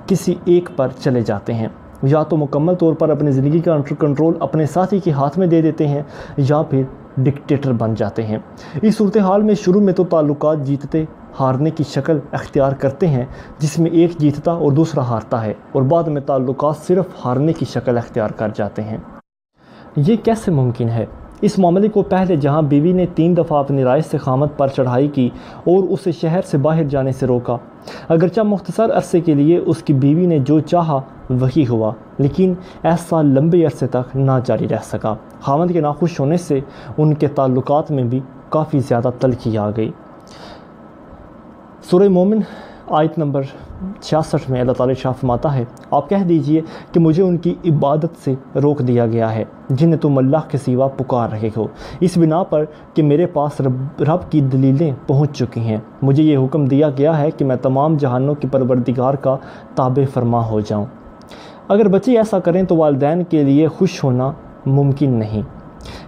کسی ایک پر چلے جاتے ہیں، یا تو مکمل طور پر اپنی زندگی کا کنٹرول اپنے ساتھی کے ہاتھ میں دے دیتے ہیں یا پھر ڈکٹیٹر بن جاتے ہیں۔ اس صورتحال میں شروع میں تو تعلقات جیتتے ہارنے کی شکل اختیار کرتے ہیں جس میں ایک جیتتا اور دوسرا ہارتا ہے، اور بعد میں تعلقات صرف ہارنے کی شکل اختیار کر جاتے ہیں۔ یہ کیسے ممکن ہے؟ اس معاملے کو پہلے جہاں بیوی نے 3 دفعہ اپنی رائے سے خامد پر چڑھائی کی اور اسے شہر سے باہر جانے سے روکا، اگرچہ مختصر عرصے کے لیے اس کی بیوی نے جو چاہا وہی ہوا، لیکن ایسا لمبے عرصے تک نہ جاری رہ سکا۔ خامد کے ناخوش ہونے سے ان کے تعلقات میں بھی کافی زیادہ تلخی آ گئی۔ سورہ مومن آیت نمبر 66 میں اللہ تعالیٰ ارشاد فرماتا ہے، آپ کہہ دیجئے کہ مجھے ان کی عبادت سے روک دیا گیا ہے جنہیں تم اللہ کے سوا پکار رہے ہو، اس بنا پر کہ میرے پاس رب کی دلیلیں پہنچ چکی ہیں۔ مجھے یہ حکم دیا گیا ہے کہ میں تمام جہانوں کے پروردگار کا تابع فرما ہو جاؤں۔ اگر بچے ایسا کریں تو والدین کے لیے خوش ہونا ممکن نہیں۔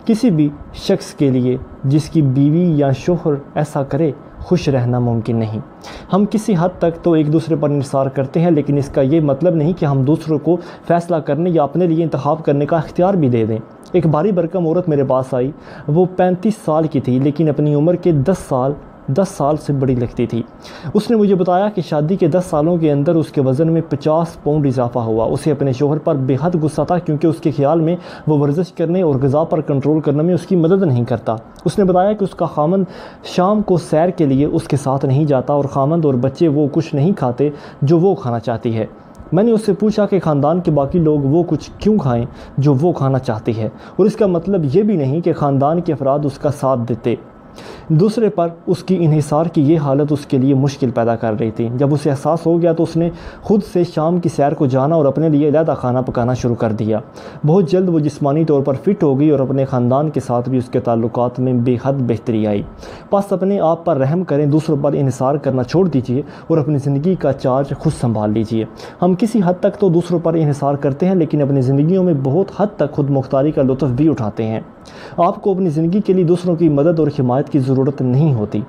کسی بھی شخص کے لیے جس کی بیوی یا شوہر ایسا کرے خوش رہنا ممکن نہیں۔ ہم کسی حد تک تو ایک دوسرے پر انحصار کرتے ہیں، لیکن اس کا یہ مطلب نہیں کہ ہم دوسروں کو فیصلہ کرنے یا اپنے لیے انتخاب کرنے کا اختیار بھی دے دیں۔ ایک بھاری بھرکم عورت میرے پاس آئی، وہ 35 سال کی تھی لیکن اپنی عمر کے 10 سال سے بڑی لگتی تھی۔ اس نے مجھے بتایا کہ شادی کے 10 سالوں کے اندر اس کے وزن میں 50 پاؤنڈ اضافہ ہوا۔ اسے اپنے شوہر پر بے حد غصہ تھا کیونکہ اس کے خیال میں وہ ورزش کرنے اور غذا پر کنٹرول کرنے میں اس کی مدد نہیں کرتا۔ اس نے بتایا کہ اس کا خامند شام کو سیر کے لیے اس کے ساتھ نہیں جاتا اور خامند اور بچے وہ کچھ نہیں کھاتے جو وہ کھانا چاہتی ہے۔ میں نے اس سے پوچھا کہ خاندان کے باقی لوگ وہ کچھ کیوں کھائیں جو وہ کھانا چاہتی ہے، اور اس کا مطلب یہ بھی نہیں کہ خاندان کے افراد اس کا ساتھ دیتے۔ دوسرے پر اس کی انحصار کی یہ حالت اس کے لیے مشکل پیدا کر رہی تھی۔ جب اسے احساس ہو گیا تو اس نے خود سے شام کی سیر کو جانا اور اپنے لیے علیحدہ کھانا پکانا شروع کر دیا۔ بہت جلد وہ جسمانی طور پر فٹ ہو گئی اور اپنے خاندان کے ساتھ بھی اس کے تعلقات میں بے حد بہتری آئی۔ بس اپنے آپ پر رحم کریں، دوسروں پر انحصار کرنا چھوڑ دیجیے اور اپنی زندگی کا چارج خود سنبھال لیجیے۔ ہم کسی حد تک تو دوسروں پر انحصار کرتے ہیں، لیکن اپنی زندگیوں میں بہت حد تک خود مختاری کا لطف بھی اٹھاتے ہیں۔ آپ کو اپنی زندگی کے لیے دوسروں کی مدد اور حمایت کی ضرورت نہیں ہوتی۔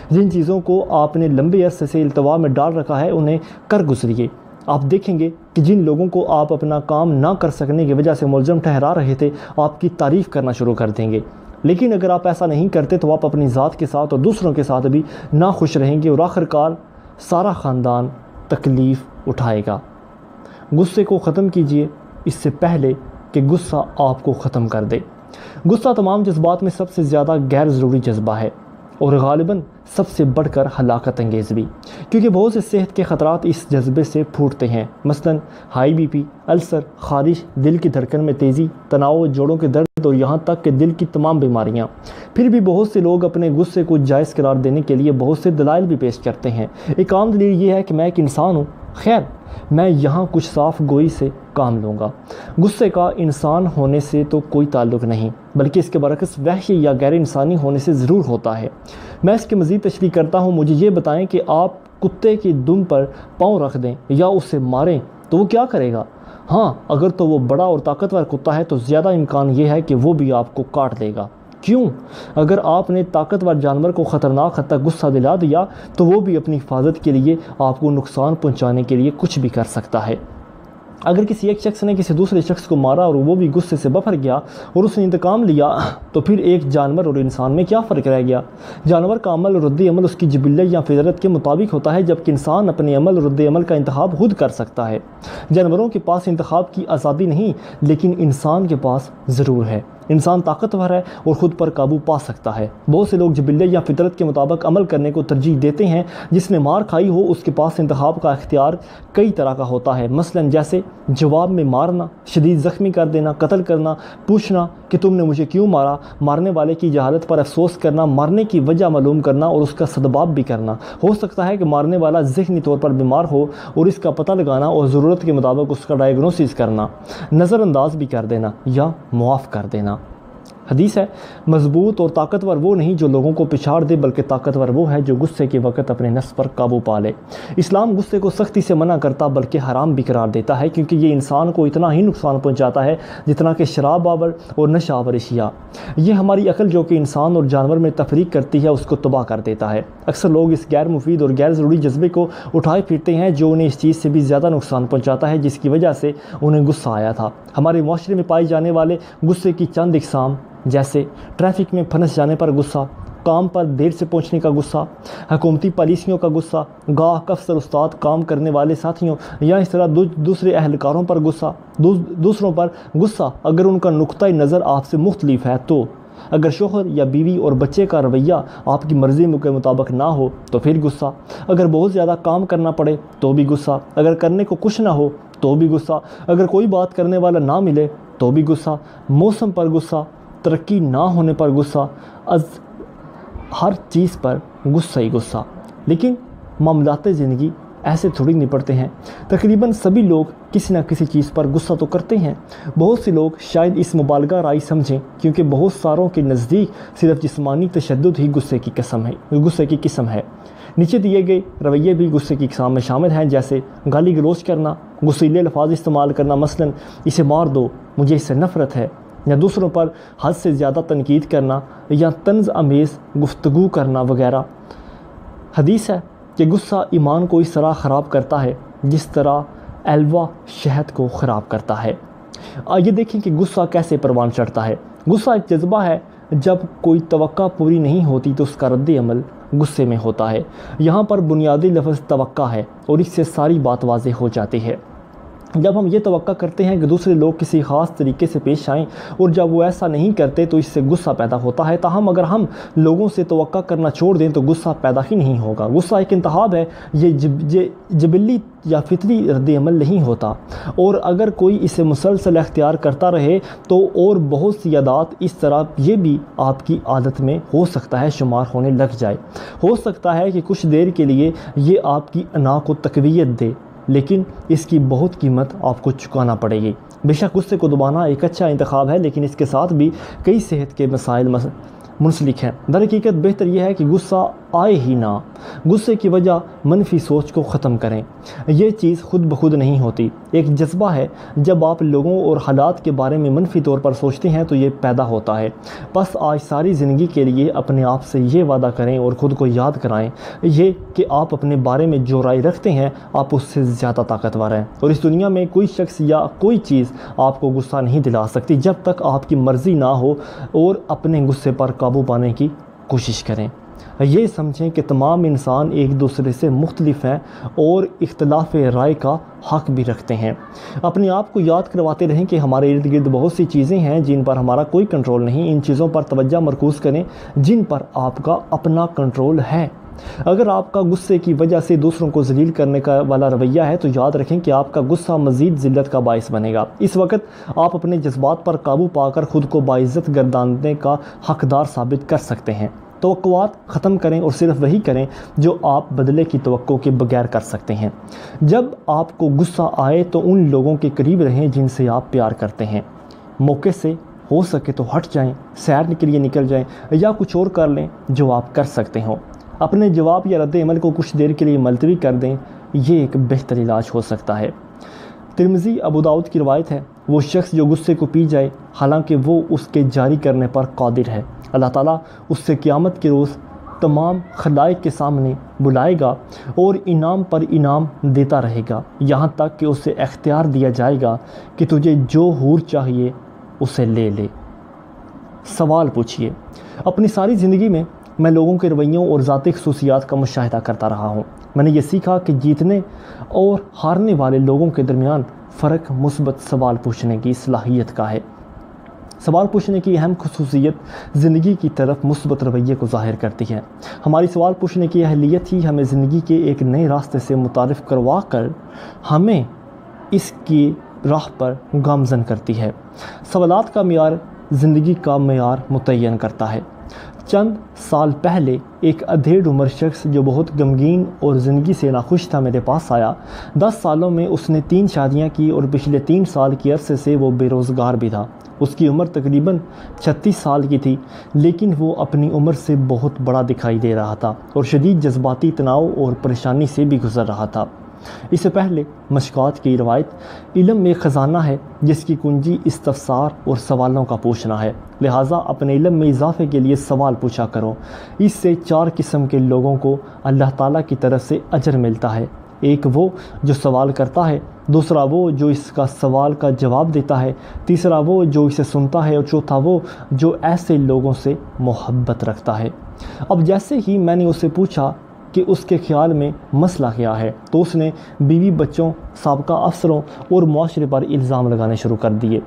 جن چیزوں کو آپ نے لمبے عرصے سے التوا میں ڈال رکھا ہے انہیں کر گزریے۔ آپ دیکھیں گے کہ جن لوگوں کو آپ اپنا کام نہ کر سکنے کی وجہ سے ملزم ٹھہرا رہے تھے آپ کی تعریف کرنا شروع کر دیں گے۔ لیکن اگر آپ ایسا نہیں کرتے تو آپ اپنی ذات کے ساتھ اور دوسروں کے ساتھ بھی ناخوش رہیں گے اور آخرکار سارا خاندان تکلیف اٹھائے گا۔ غصے کو ختم کیجیے اس سے پہلے کہ غصہ آپ کو ختم کر دے۔ غصہ تمام جذبات میں سب سے زیادہ غیر ضروری جذبہ ہے اور غالباً سب سے بڑھ کر ہلاکت انگیز بھی، کیونکہ بہت سے صحت کے خطرات اس جذبے سے پھوٹتے ہیں، مثلاً ہائی بی پی، السر، خارش، دل کی دھڑکن میں تیزی، تناؤ، جوڑوں کے درد اور یہاں تک کہ دل کی تمام بیماریاں۔ پھر بھی بہت سے لوگ اپنے غصے کو جائز قرار دینے کے لیے بہت سے دلائل بھی پیش کرتے ہیں۔ ایک عام دلیل یہ ہے کہ میں ایک انسان ہوں، خیر میں یہاں کچھ صاف گوئی سے کام لوں گا۔ غصے کا انسان ہونے سے تو کوئی تعلق نہیں، بلکہ اس کے برعکس وحشی یا غیر انسانی ہونے سے ضرور ہوتا ہے۔ میں اس کی مزید تشریح کرتا ہوں۔ مجھے یہ بتائیں کہ آپ کتے کی دم پر پاؤں رکھ دیں یا اسے ماریں تو وہ کیا کرے گا؟ ہاں، اگر تو وہ بڑا اور طاقتور کتا ہے تو زیادہ امکان یہ ہے کہ وہ بھی آپ کو کاٹ دے گا۔ کیوں؟ اگر آپ نے طاقتور جانور کو خطرناک حد تک غصہ دلا دیا تو وہ بھی اپنی حفاظت کے لیے آپ کو نقصان پہنچانے کے لیے کچھ بھی کر سکتا ہے۔ اگر کسی ایک شخص نے کسی دوسرے شخص کو مارا اور وہ بھی غصے سے بفر گیا اور اس نے انتقام لیا تو پھر ایک جانور اور انسان میں کیا فرق رہ گیا؟ جانور کا عمل اور رد عمل اس کی جبلت یا فطرت کے مطابق ہوتا ہے، جبکہ انسان اپنے عمل اور رد عمل کا انتخاب خود کر سکتا ہے۔ جانوروں کے پاس انتخاب کی آزادی نہیں، لیکن انسان کے پاس ضرور ہے۔ انسان طاقتور ہے اور خود پر قابو پا سکتا ہے۔ بہت سے لوگ جبلت یا فطرت کے مطابق عمل کرنے کو ترجیح دیتے ہیں۔ جس نے مار کھائی ہو اس کے پاس انتخاب کا اختیار کئی طرح کا ہوتا ہے، مثلاً جیسے جواب میں مارنا، شدید زخمی کر دینا، قتل کرنا، پوچھنا کہ تم نے مجھے کیوں مارا، مارنے والے کی جہالت پر افسوس کرنا، مارنے کی وجہ معلوم کرنا اور اس کا سدباب بھی کرنا۔ ہو سکتا ہے کہ مارنے والا ذہنی طور پر بیمار ہو اور اس کا پتہ لگانا اور ضرورت کے مطابق اس کا ڈائیگنوسس کرنا، نظر انداز بھی کر دینا یا معاف کر دینا۔ حدیث ہے، مضبوط اور طاقتور وہ نہیں جو لوگوں کو پچھاڑ دے، بلکہ طاقتور وہ ہے جو غصے کے وقت اپنے نفس پر قابو پا لے۔ اسلام غصے کو سختی سے منع کرتا بلکہ حرام بھی قرار دیتا ہے، کیونکہ یہ انسان کو اتنا ہی نقصان پہنچاتا ہے جتنا کہ شراب آور اور نشہ آور اشیاء۔ یہ ہماری عقل جو کہ انسان اور جانور میں تفریق کرتی ہے اس کو تباہ کر دیتا ہے۔ اکثر لوگ اس غیر مفید اور غیر ضروری جذبے کو اٹھائے پھرتے ہیں جو انہیں اس چیز سے بھی زیادہ نقصان پہنچاتا ہے جس کی وجہ سے انہیں غصہ آیا تھا۔ ہمارے معاشرے میں پائی جانے والے غصے کی چند اقسام جیسے ٹریفک میں پھنس جانے پر غصہ، کام پر دیر سے پہنچنے کا غصہ، حکومتی پالیسیوں کا غصہ، گاہک افسر استاد کام کرنے والے ساتھیوں یا اس طرح دوسرے اہلکاروں پر غصہ، دوسروں پر غصہ اگر ان کا نقطۂ نظر آپ سے مختلف ہے تو، اگر شوہر یا بیوی اور بچے کا رویہ آپ کی مرضی کے مطابق نہ ہو تو پھر غصہ، اگر بہت زیادہ کام کرنا پڑے تو بھی غصہ، اگر کرنے کو کچھ نہ ہو تو بھی غصہ، اگر کوئی بات کرنے والا نہ ملے تو بھی غصہ، موسم پر غصہ، ترقی نہ ہونے پر غصہ، از ہر چیز پر غصہ ہی غصہ۔ لیکن معاملات زندگی ایسے تھوڑی نپٹتے ہیں۔ تقریباً سبھی لوگ کسی نہ کسی چیز پر غصہ تو کرتے ہیں۔ بہت سے لوگ شاید اس مبالغہ رائی سمجھیں کیونکہ بہت ساروں کے نزدیک صرف جسمانی تشدد ہی غصے کی قسم ہے۔ نیچے دیے گئے رویے بھی غصے کی اقسام میں شامل ہیں، جیسے گالی گلوچ کرنا، غصیلے الفاظ استعمال کرنا، مثلاً اسے مار دو، مجھے اس سے نفرت ہے، یا دوسروں پر حد سے زیادہ تنقید کرنا یا طنز آمیز گفتگو کرنا وغیرہ۔ حدیث ہے کہ غصہ ایمان کو اس طرح خراب کرتا ہے جس طرح الوا شہد کو خراب کرتا ہے۔ آئیے دیکھیں کہ غصہ کیسے پروان چڑھتا ہے۔ غصہ ایک جذبہ ہے، جب کوئی توقع پوری نہیں ہوتی تو اس کا رد عمل غصے میں ہوتا ہے۔ یہاں پر بنیادی لفظ توقع ہے اور اس سے ساری بات واضح ہو جاتی ہے۔ جب ہم یہ توقع کرتے ہیں کہ دوسرے لوگ کسی خاص طریقے سے پیش آئیں اور جب وہ ایسا نہیں کرتے تو اس سے غصہ پیدا ہوتا ہے، تاہم اگر ہم لوگوں سے توقع کرنا چھوڑ دیں تو غصہ پیدا ہی نہیں ہوگا۔ غصہ ایک انتخاب ہے، یہ جبلی یا فطری رد عمل نہیں ہوتا، اور اگر کوئی اسے مسلسل اختیار کرتا رہے تو اور بہت سی عادات اس طرح یہ بھی آپ کی عادت میں ہو سکتا ہے شمار ہونے لگ جائے۔ ہو سکتا ہے کہ کچھ دیر کے لیے یہ آپ کی انا کو تقویت دے، لیکن اس کی بہت قیمت آپ کو چکانا پڑے گی۔ بے شک غصے کو دبانا ایک اچھا انتخاب ہے، لیکن اس کے ساتھ بھی کئی صحت کے مسائل منسلک ہیں۔ در حقیقت بہتر یہ ہے کہ غصہ آئے ہی نہ۔ غصے کی وجہ منفی سوچ کو ختم کریں۔ یہ چیز خود بخود نہیں ہوتی، ایک جذبہ ہے۔ جب آپ لوگوں اور حالات کے بارے میں منفی طور پر سوچتے ہیں تو یہ پیدا ہوتا ہے۔ بس آج ساری زندگی کے لیے اپنے آپ سے یہ وعدہ کریں اور خود کو یاد کرائیں یہ کہ آپ اپنے بارے میں جو رائے رکھتے ہیں آپ اس سے زیادہ طاقتور ہیں، اور اس دنیا میں کوئی شخص یا کوئی چیز آپ کو غصہ نہیں دلا سکتی جب تک آپ کی مرضی نہ ہو، اور اپنے غصے پر قابو پانے کی کوشش کریں۔ یہ سمجھیں کہ تمام انسان ایک دوسرے سے مختلف ہیں اور اختلاف رائے کا حق بھی رکھتے ہیں۔ اپنے آپ کو یاد کرواتے رہیں کہ ہمارے ارد گرد بہت سی چیزیں ہیں جن پر ہمارا کوئی کنٹرول نہیں۔ ان چیزوں پر توجہ مرکوز کریں جن پر آپ کا اپنا کنٹرول ہے۔ اگر آپ کا غصے کی وجہ سے دوسروں کو ذلیل کرنے کا والا رویہ ہے تو یاد رکھیں کہ آپ کا غصہ مزید ذلت کا باعث بنے گا۔ اس وقت آپ اپنے جذبات پر قابو پا کر خود کو باعزت گرداننے کا حقدار ثابت کر سکتے ہیں۔ توقعات ختم کریں اور صرف وہی کریں جو آپ بدلے کی توقع کے بغیر کر سکتے ہیں۔ جب آپ کو غصہ آئے تو ان لوگوں کے قریب رہیں جن سے آپ پیار کرتے ہیں۔ موقع سے ہو سکے تو ہٹ جائیں، سیر کے لیے نکل جائیں یا کچھ اور کر لیں جو آپ کر سکتے ہوں۔ اپنے جواب یا رد عمل کو کچھ دیر کے لیے ملتوی کر دیں، یہ ایک بہتر علاج ہو سکتا ہے۔ ترمذی ابو داؤد کی روایت ہے، وہ شخص جو غصے کو پی جائے حالانکہ وہ اس کے جاری کرنے پر قادر ہے، اللہ تعالیٰ اس سے قیامت کے روز تمام خلائق کے سامنے بلائے گا اور انعام پر انعام دیتا رہے گا، یہاں تک کہ اسے اختیار دیا جائے گا کہ تجھے جو حور چاہیے اسے لے لے۔ سوال پوچھیے۔ اپنی ساری زندگی میں میں لوگوں کے رویوں اور ذاتی خصوصیات کا مشاہدہ کرتا رہا ہوں۔ میں نے یہ سیکھا کہ جیتنے اور ہارنے والے لوگوں کے درمیان فرق مثبت سوال پوچھنے کی صلاحیت کا ہے۔ سوال پوچھنے کی اہم خصوصیت زندگی کی طرف مثبت رویے کو ظاہر کرتی ہے۔ ہماری سوال پوچھنے کی اہلیت ہی ہمیں زندگی کے ایک نئے راستے سے متعارف کروا کر ہمیں اس کی راہ پر گامزن کرتی ہے۔ سوالات کا معیار زندگی کا معیار متعین کرتا ہے۔ چند سال پہلے ایک ادھیڑ عمر شخص جو بہت غمگین اور زندگی سے ناخوش تھا میرے پاس آیا۔ 10 سالوں میں اس نے 3 شادیاں کی اور پچھلے 3 سال کے عرصے سے وہ بے روزگار بھی تھا۔ اس کی عمر تقریباً 36 سال کی تھی، لیکن وہ اپنی عمر سے بہت بڑا دکھائی دے رہا تھا اور شدید جذباتی تناؤ اور پریشانی سے بھی گزر رہا تھا۔ اس سے پہلے مشکوات کی روایت، علم ایک خزانہ ہے جس کی کنجی استفسار اور سوالوں کا پوچھنا ہے، لہٰذا اپنے علم میں اضافے کے لیے سوال پوچھا کرو۔ اس سے 4 قسم کے لوگوں کو اللہ تعالیٰ کی طرف سے اجر ملتا ہے۔ ایک وہ جو سوال کرتا ہے، دوسرا وہ جو اس کا سوال کا جواب دیتا ہے، تیسرا وہ جو اسے سنتا ہے، اور چوتھا وہ جو ایسے لوگوں سے محبت رکھتا ہے۔ اب جیسے ہی میں نے اسے پوچھا کہ اس کے خیال میں مسئلہ کیا ہے تو اس نے بیوی، بچوں، سابقہ افسروں اور معاشرے پر الزام لگانے شروع کر دیے۔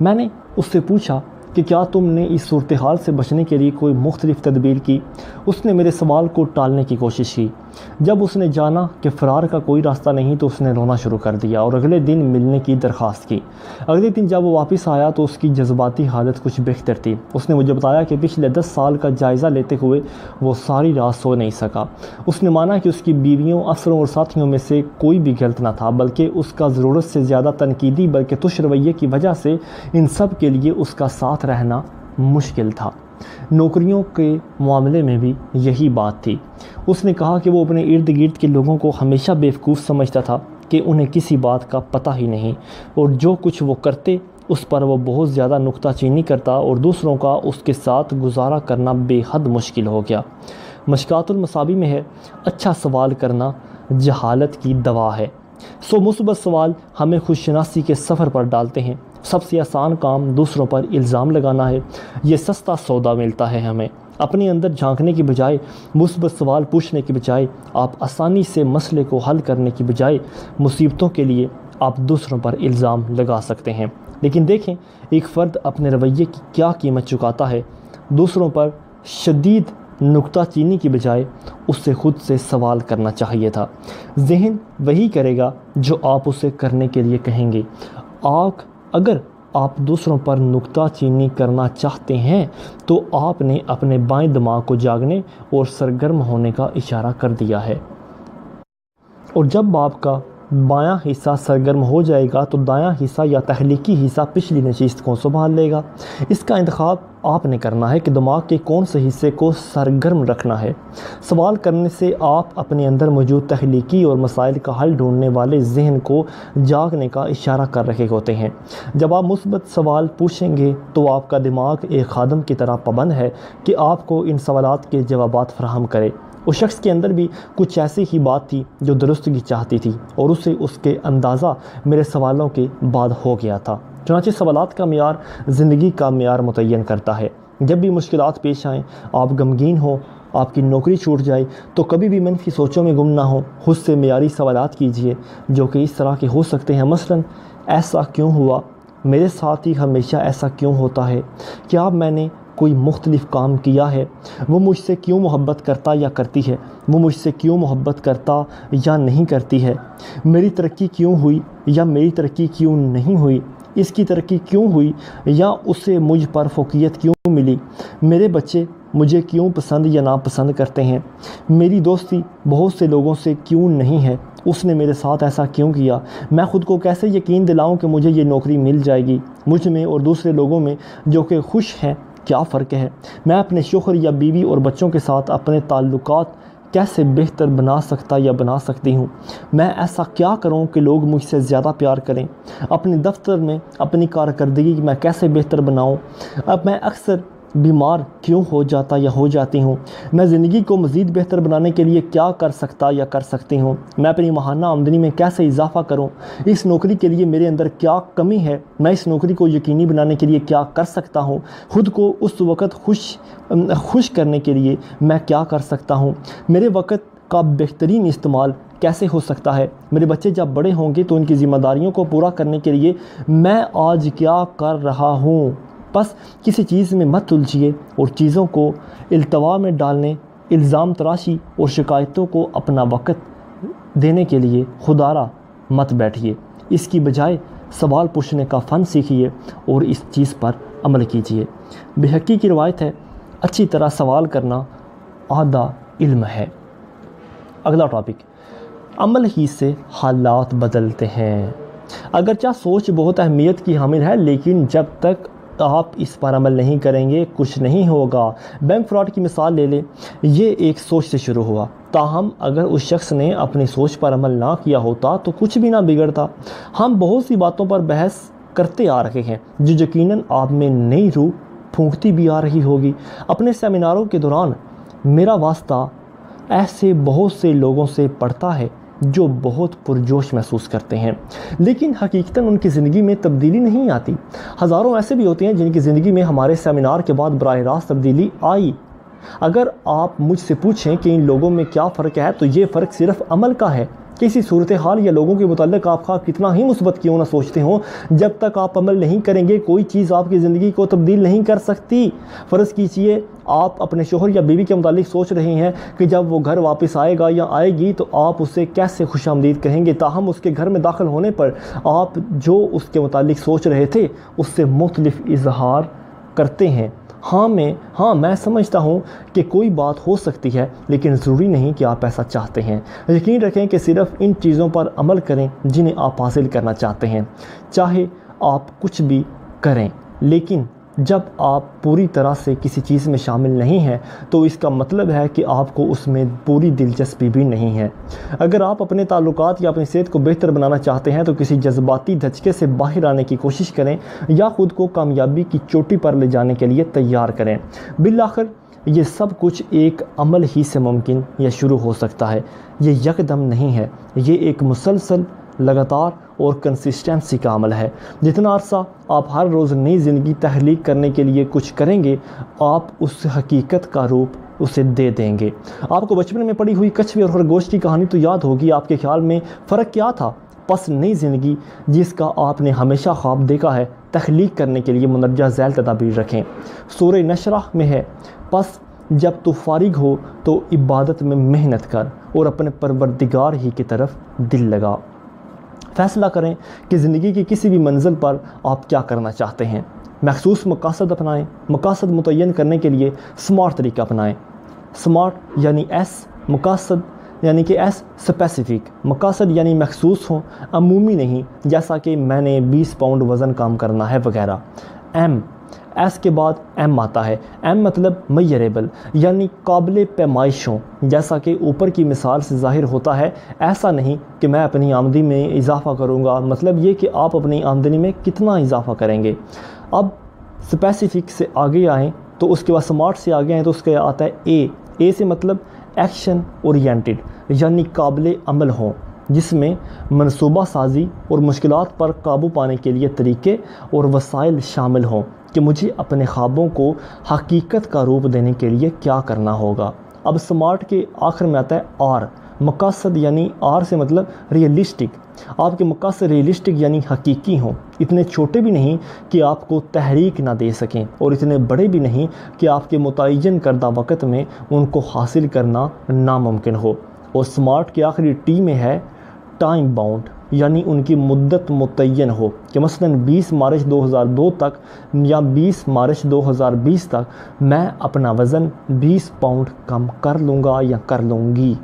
میں نے اس سے پوچھا کہ کیا تم نے اس صورتحال سے بچنے کے لیے کوئی مختلف تدبیر کی؟ اس نے میرے سوال کو ٹالنے کی کوشش کی۔ جب اس نے جانا کہ فرار کا کوئی راستہ نہیں تو اس نے رونا شروع کر دیا اور اگلے دن ملنے کی درخواست کی۔ اگلے دن جب وہ واپس آیا تو اس کی جذباتی حالت کچھ بہتر تھی۔ اس نے مجھے بتایا کہ پچھلے 10 سال کا جائزہ لیتے ہوئے وہ ساری رات سو نہیں سکا۔ اس نے مانا کہ اس کی بیویوں، افسروں اور ساتھیوں میں سے کوئی بھی غلط نہ تھا، بلکہ اس کا ضرورت سے زیادہ تنقیدی بلکہ تش رویے کی وجہ سے ان سب کے لیے اس کا ساتھ رہنا مشکل تھا۔ نوکریوں کے معاملے میں بھی یہی بات تھی۔ اس نے کہا کہ وہ اپنے ارد گرد کے لوگوں کو ہمیشہ بیوقوف سمجھتا تھا کہ انہیں کسی بات کا پتہ ہی نہیں، اور جو کچھ وہ کرتے اس پر وہ بہت زیادہ نکتہ چینی کرتا اور دوسروں کا اس کے ساتھ گزارا کرنا بے حد مشکل ہو گیا۔ مشکات المصابی میں ہے، اچھا سوال کرنا جہالت کی دوا ہے۔ مثبت سوال ہمیں خودشناسی کے سفر پر ڈالتے ہیں۔ سب سے آسان کام دوسروں پر الزام لگانا ہے، یہ سستا سودا ملتا ہے ہمیں۔ اپنے اندر جھانکنے کی بجائے، مثبت سوال پوچھنے کی بجائے، آپ آسانی سے مسئلے کو حل کرنے کی بجائے مصیبتوں کے لیے آپ دوسروں پر الزام لگا سکتے ہیں، لیکن دیکھیں ایک فرد اپنے رویے کی کیا قیمت چکاتا ہے۔ دوسروں پر شدید نکتہ چینی کی بجائے اس سے خود سے سوال کرنا چاہیے تھا۔ ذہن وہی کرے گا جو آپ اسے کرنے کے لیے کہیں گے۔ اگر آپ دوسروں پر نکتہ چینی کرنا چاہتے ہیں تو آپ نے اپنے بائیں دماغ کو جاگنے اور سرگرم ہونے کا اشارہ کر دیا ہے، اور جب آپ کا بایاں حصہ سرگرم ہو جائے گا تو دایاں حصہ یا تخلیقی حصہ پچھلی نشست کو سنبھال لے گا۔ اس کا انتخاب آپ نے کرنا ہے کہ دماغ کے کون سے حصے کو سرگرم رکھنا ہے۔ سوال کرنے سے آپ اپنے اندر موجود تخلیقی اور مسائل کا حل ڈھونڈنے والے ذہن کو جاگنے کا اشارہ کر رہے ہوتے ہیں۔ جب آپ مثبت سوال پوچھیں گے تو آپ کا دماغ ایک خادم کی طرح پابند ہے کہ آپ کو ان سوالات کے جوابات فراہم کرے۔ اس شخص کے اندر بھی کچھ ایسی ہی بات تھی جو درستگی چاہتی تھی، اور اسے اس کے اندازہ میرے سوالوں کے بعد ہو گیا تھا۔ چنانچہ سوالات کا معیار زندگی کا معیار متعین کرتا ہے۔ جب بھی مشکلات پیش آئیں، آپ غمگین ہوں، آپ کی نوکری چھوٹ جائے، تو کبھی بھی منفی سوچوں میں گم نہ ہوں، خود سے معیاری سوالات کیجیے جو کہ اس طرح کے ہو سکتے ہیں۔ مثلاً ایسا کیوں ہوا؟ میرے ساتھ ہی ہمیشہ ایسا کیوں ہوتا ہے؟ کیا میں نے کوئی مختلف کام کیا ہے؟ وہ مجھ سے کیوں محبت کرتا یا کرتی ہے؟ وہ مجھ سے کیوں محبت کرتا یا نہیں کرتی ہے؟ میری ترقی کیوں ہوئی یا میری ترقی کیوں نہیں ہوئی؟ اس کی ترقی کیوں ہوئی یا اسے مجھ پر فوقیت کیوں ملی؟ میرے بچے مجھے کیوں پسند یا ناپسند کرتے ہیں؟ میری دوستی بہت سے لوگوں سے کیوں نہیں ہے؟ اس نے میرے ساتھ ایسا کیوں کیا؟ میں خود کو کیسے یقین دلاؤں کہ مجھے یہ نوکری مل جائے گی؟ مجھ میں اور دوسرے لوگوں میں جو کہ خوش ہیں کیا فرق ہے؟ میں اپنے شوہر یا بیوی اور بچوں کے ساتھ اپنے تعلقات کیسے بہتر بنا سکتا یا بنا سکتی ہوں؟ میں ایسا کیا کروں کہ لوگ مجھ سے زیادہ پیار کریں؟ اپنے دفتر میں اپنی کارکردگی میں کیسے بہتر بناؤں؟ اب میں اکثر بیمار کیوں ہو جاتا یا ہو جاتی ہوں؟ میں زندگی کو مزید بہتر بنانے کے لیے کیا کر سکتا یا کر سکتی ہوں؟ میں اپنی ماہانہ آمدنی میں کیسے اضافہ کروں؟ اس نوکری کے لیے میرے اندر کیا کمی ہے؟ میں اس نوکری کو یقینی بنانے کے لیے کیا کر سکتا ہوں؟ خود کو اس وقت خوش کرنے کے لیے میں کیا کر سکتا ہوں؟ میرے وقت کا بہترین استعمال کیسے ہو سکتا ہے؟ میرے بچے جب بڑے ہوں گے تو ان کی ذمہ داریوں کو پورا کرنے کے لیے میں آج کیا کر رہا ہوں؟ بس کسی چیز میں مت الجھیے اور چیزوں کو التوا میں ڈالنے، الزام تراشی اور شکایتوں کو اپنا وقت دینے کے لیے خودارا مت بیٹھیے۔ اس کی بجائے سوال پوچھنے کا فن سیکھیے اور اس چیز پر عمل کیجیے۔ بحقی کی روایت ہے، اچھی طرح سوال کرنا آدھا علم ہے۔ اگلا ٹاپک، عمل ہی سے حالات بدلتے ہیں۔ اگرچہ سوچ بہت اہمیت کی حامل ہے، لیکن جب تک آپ اس پر عمل نہیں کریں گے کچھ نہیں ہوگا۔ بینک فراڈ کی مثال لے لیں، یہ ایک سوچ سے شروع ہوا، تاہم اگر اس شخص نے اپنی سوچ پر عمل نہ کیا ہوتا تو کچھ بھی نہ بگڑتا۔ ہم بہت سی باتوں پر بحث کرتے آ رہے ہیں جو یقیناً آپ میں نئی روح پھونکتی بھی آ رہی ہوگی۔ اپنے سیمیناروں کے دوران میرا واسطہ ایسے بہت سے لوگوں سے پڑتا ہے جو بہت پرجوش محسوس کرتے ہیں، لیکن حقیقتاً ان کی زندگی میں تبدیلی نہیں آتی۔ ہزاروں ایسے بھی ہوتے ہیں جن کی زندگی میں ہمارے سیمینار کے بعد براہ راست تبدیلی آئی۔ اگر آپ مجھ سے پوچھیں کہ ان لوگوں میں کیا فرق ہے تو یہ فرق صرف عمل کا ہے۔ کسی صورتحال یا لوگوں کے متعلق آپ کا کتنا ہی مثبت کیوں نہ سوچتے ہوں، جب تک آپ عمل نہیں کریں گے کوئی چیز آپ کی زندگی کو تبدیل نہیں کر سکتی۔ فرض کیجیے آپ اپنے شوہر یا بیوی کے متعلق سوچ رہے ہیں کہ جب وہ گھر واپس آئے گا یا آئے گی تو آپ اسے کیسے خوش آمدید کہیں گے، تاہم اس کے گھر میں داخل ہونے پر آپ جو اس کے متعلق سوچ رہے تھے اس سے مختلف اظہار کرتے ہیں۔ میں سمجھتا ہوں کہ کوئی بات ہو سکتی ہے، لیکن ضروری نہیں کہ آپ ایسا چاہتے ہیں۔ یقین رکھیں کہ صرف ان چیزوں پر عمل کریں جنہیں آپ حاصل کرنا چاہتے ہیں، چاہے آپ کچھ بھی کریں۔ لیکن جب آپ پوری طرح سے کسی چیز میں شامل نہیں ہیں تو اس کا مطلب ہے کہ آپ کو اس میں پوری دلچسپی بھی نہیں ہے۔ اگر آپ اپنے تعلقات یا اپنی صحت کو بہتر بنانا چاہتے ہیں تو کسی جذباتی دھچکے سے باہر آنے کی کوشش کریں یا خود کو کامیابی کی چوٹی پر لے جانے کے لیے تیار کریں۔ بالآخر یہ سب کچھ ایک عمل ہی سے ممکن یا شروع ہو سکتا ہے۔ یہ یکدم نہیں ہے، یہ ایک مسلسل، لگاتار اور کنسسٹنسی کا عمل ہے۔ جتنا عرصہ آپ ہر روز نئی زندگی تخلیق کرنے کے لیے کچھ کریں گے، آپ اس حقیقت کا روپ اسے دے دیں گے۔ آپ کو بچپن میں پڑھی ہوئی کچھوے اور خرگوش کی کہانی تو یاد ہوگی۔ آپ کے خیال میں فرق کیا تھا؟ پس نئی زندگی جس کا آپ نے ہمیشہ خواب دیکھا ہے تخلیق کرنے کے لیے مندرجہ ذیل تدابیر رکھیں۔ سورہ نشرہ میں ہے، پس جب تو فارغ ہو تو عبادت میں محنت کر اور اپنے پروردگار ہی کی طرف دل لگا۔ فیصلہ کریں کہ زندگی کی کسی بھی منزل پر آپ کیا کرنا چاہتے ہیں۔ مخصوص مقاصد اپنائیں۔ مقاصد متعین کرنے کے لیے سمارٹ طریقہ اپنائیں۔ سمارٹ یعنی ایس، مقاصد یعنی کہ ایس اسپیسیفک، مقاصد یعنی مخصوص ہوں، عمومی نہیں، جیسا کہ میں نے 20 پاؤنڈ وزن کم کرنا ہے وغیرہ۔ ایم، ایس کے بعد ایم آتا ہے۔ ایم مطلب میئریبل یعنی قابل پیمائش ہوں، جیسا کہ اوپر کی مثال سے ظاہر ہوتا ہے۔ ایسا نہیں کہ میں اپنی آمدنی میں اضافہ کروں گا، مطلب یہ کہ آپ اپنی آمدنی میں کتنا اضافہ کریں گے۔ اب اسپیسیفک سے آگے آئیں تو اس کے بعد سمارٹ سے آگے آئیں تو اس کے آتا ہے اے۔ اے سے مطلب ایکشن اورینٹڈ یعنی قابل عمل ہوں، جس میں منصوبہ سازی اور مشکلات پر قابو پانے کے لیے طریقے اور وسائل شامل ہوں کہ مجھے اپنے خوابوں کو حقیقت کا روپ دینے کے لیے کیا کرنا ہوگا۔ اب سمارٹ کے آخر میں آتا ہے آر، مقاصد یعنی آر سے مطلب ریئلسٹک۔ آپ کے مقاصد ریئلسٹک یعنی حقیقی ہوں، اتنے چھوٹے بھی نہیں کہ آپ کو تحریک نہ دے سکیں اور اتنے بڑے بھی نہیں کہ آپ کے متعین کردہ وقت میں ان کو حاصل کرنا ناممکن ہو۔ اور سمارٹ کے آخری ٹی میں ہے ٹائم باؤنڈ یعنی ان کی مدت متعین ہو کہ مثلاً 20 مارچ 2002 تک یا 20 مارچ 2020 تک میں اپنا وزن 20 پاؤنڈ کم کر لوں گا یا کر لوں گی۔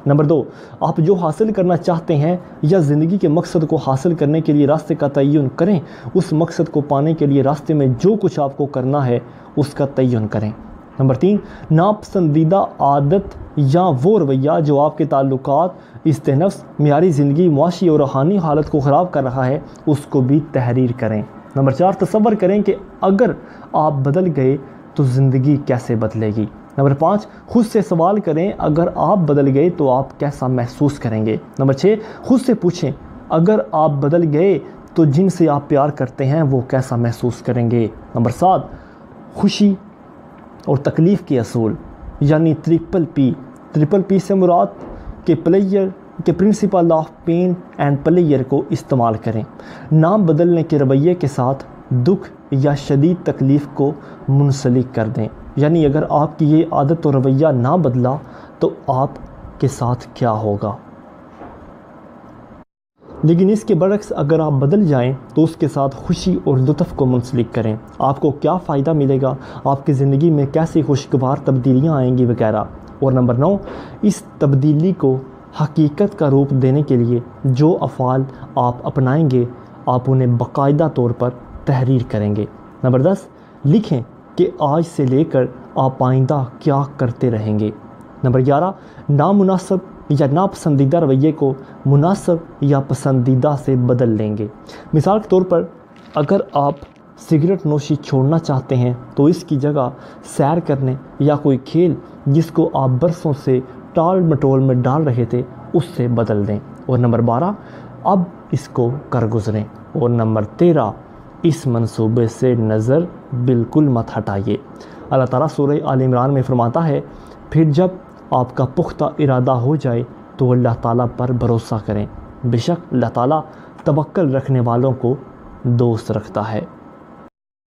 نمبر 2، آپ جو حاصل کرنا چاہتے ہیں یا زندگی کے مقصد کو حاصل کرنے کے لیے راستے کا تعین کریں۔ اس مقصد کو پانے کے لیے راستے میں جو کچھ آپ کو کرنا ہے اس کا تعین کریں۔ نمبر 3، ناپسندیدہ عادت یا وہ رویہ جو آپ کے تعلقات، استنفس، معیاری زندگی، معاشی اور روحانی حالت کو خراب کر رہا ہے اس کو بھی تحریر کریں۔ نمبر 4، تصور کریں کہ اگر آپ بدل گئے تو زندگی کیسے بدلے گی۔ نمبر 5، خود سے سوال کریں اگر آپ بدل گئے تو آپ کیسا محسوس کریں گے۔ نمبر 6، خود سے پوچھیں اگر آپ بدل گئے تو جن سے آپ پیار کرتے ہیں وہ کیسا محسوس کریں گے۔ نمبر 7، خوشی اور تکلیف کے اصول یعنی ٹرپل پی سے مراد کہ پلیئر کے principle of pain and player کو استعمال کریں۔ نام بدلنے کے رویے کے ساتھ دکھ یا شدید تکلیف کو منسلک کر دیں، یعنی اگر آپ کی یہ عادت و رویہ نہ بدلا تو آپ کے ساتھ کیا ہوگا، لیکن اس کے برعکس اگر آپ بدل جائیں تو اس کے ساتھ خوشی اور لطف کو منسلک کریں۔ آپ کو کیا فائدہ ملے گا، آپ کی زندگی میں کیسی خوشگوار تبدیلیاں آئیں گی وغیرہ۔ اور نمبر 9، اس تبدیلی کو حقیقت کا روپ دینے کے لیے جو افعال آپ اپنائیں گے آپ انہیں باقاعدہ طور پر تحریر کریں گے۔ نمبر 10، لکھیں کہ آج سے لے کر آپ آئندہ کیا کرتے رہیں گے۔ نمبر 11، نامناسب یا ناپسندیدہ رویے کو مناسب یا پسندیدہ سے بدل لیں گے۔ مثال کے طور پر اگر آپ سگریٹ نوشی چھوڑنا چاہتے ہیں تو اس کی جگہ سیر کرنے یا کوئی کھیل جس کو آپ برسوں سے ٹال مٹول میں ڈال رہے تھے اس سے بدل دیں۔ اور نمبر 12، اب اس کو کر گزریں۔ اور نمبر 13، اس منصوبے سے نظر بالکل مت ہٹائیے۔ اللہ تعالیٰ سورہ آل عمران میں فرماتا ہے، پھر جب آپ کا پختہ ارادہ ہو جائے تو اللہ تعالیٰ پر بھروسہ کریں، بے شک اللہ تعالیٰ توکل رکھنے والوں کو دوست رکھتا ہے۔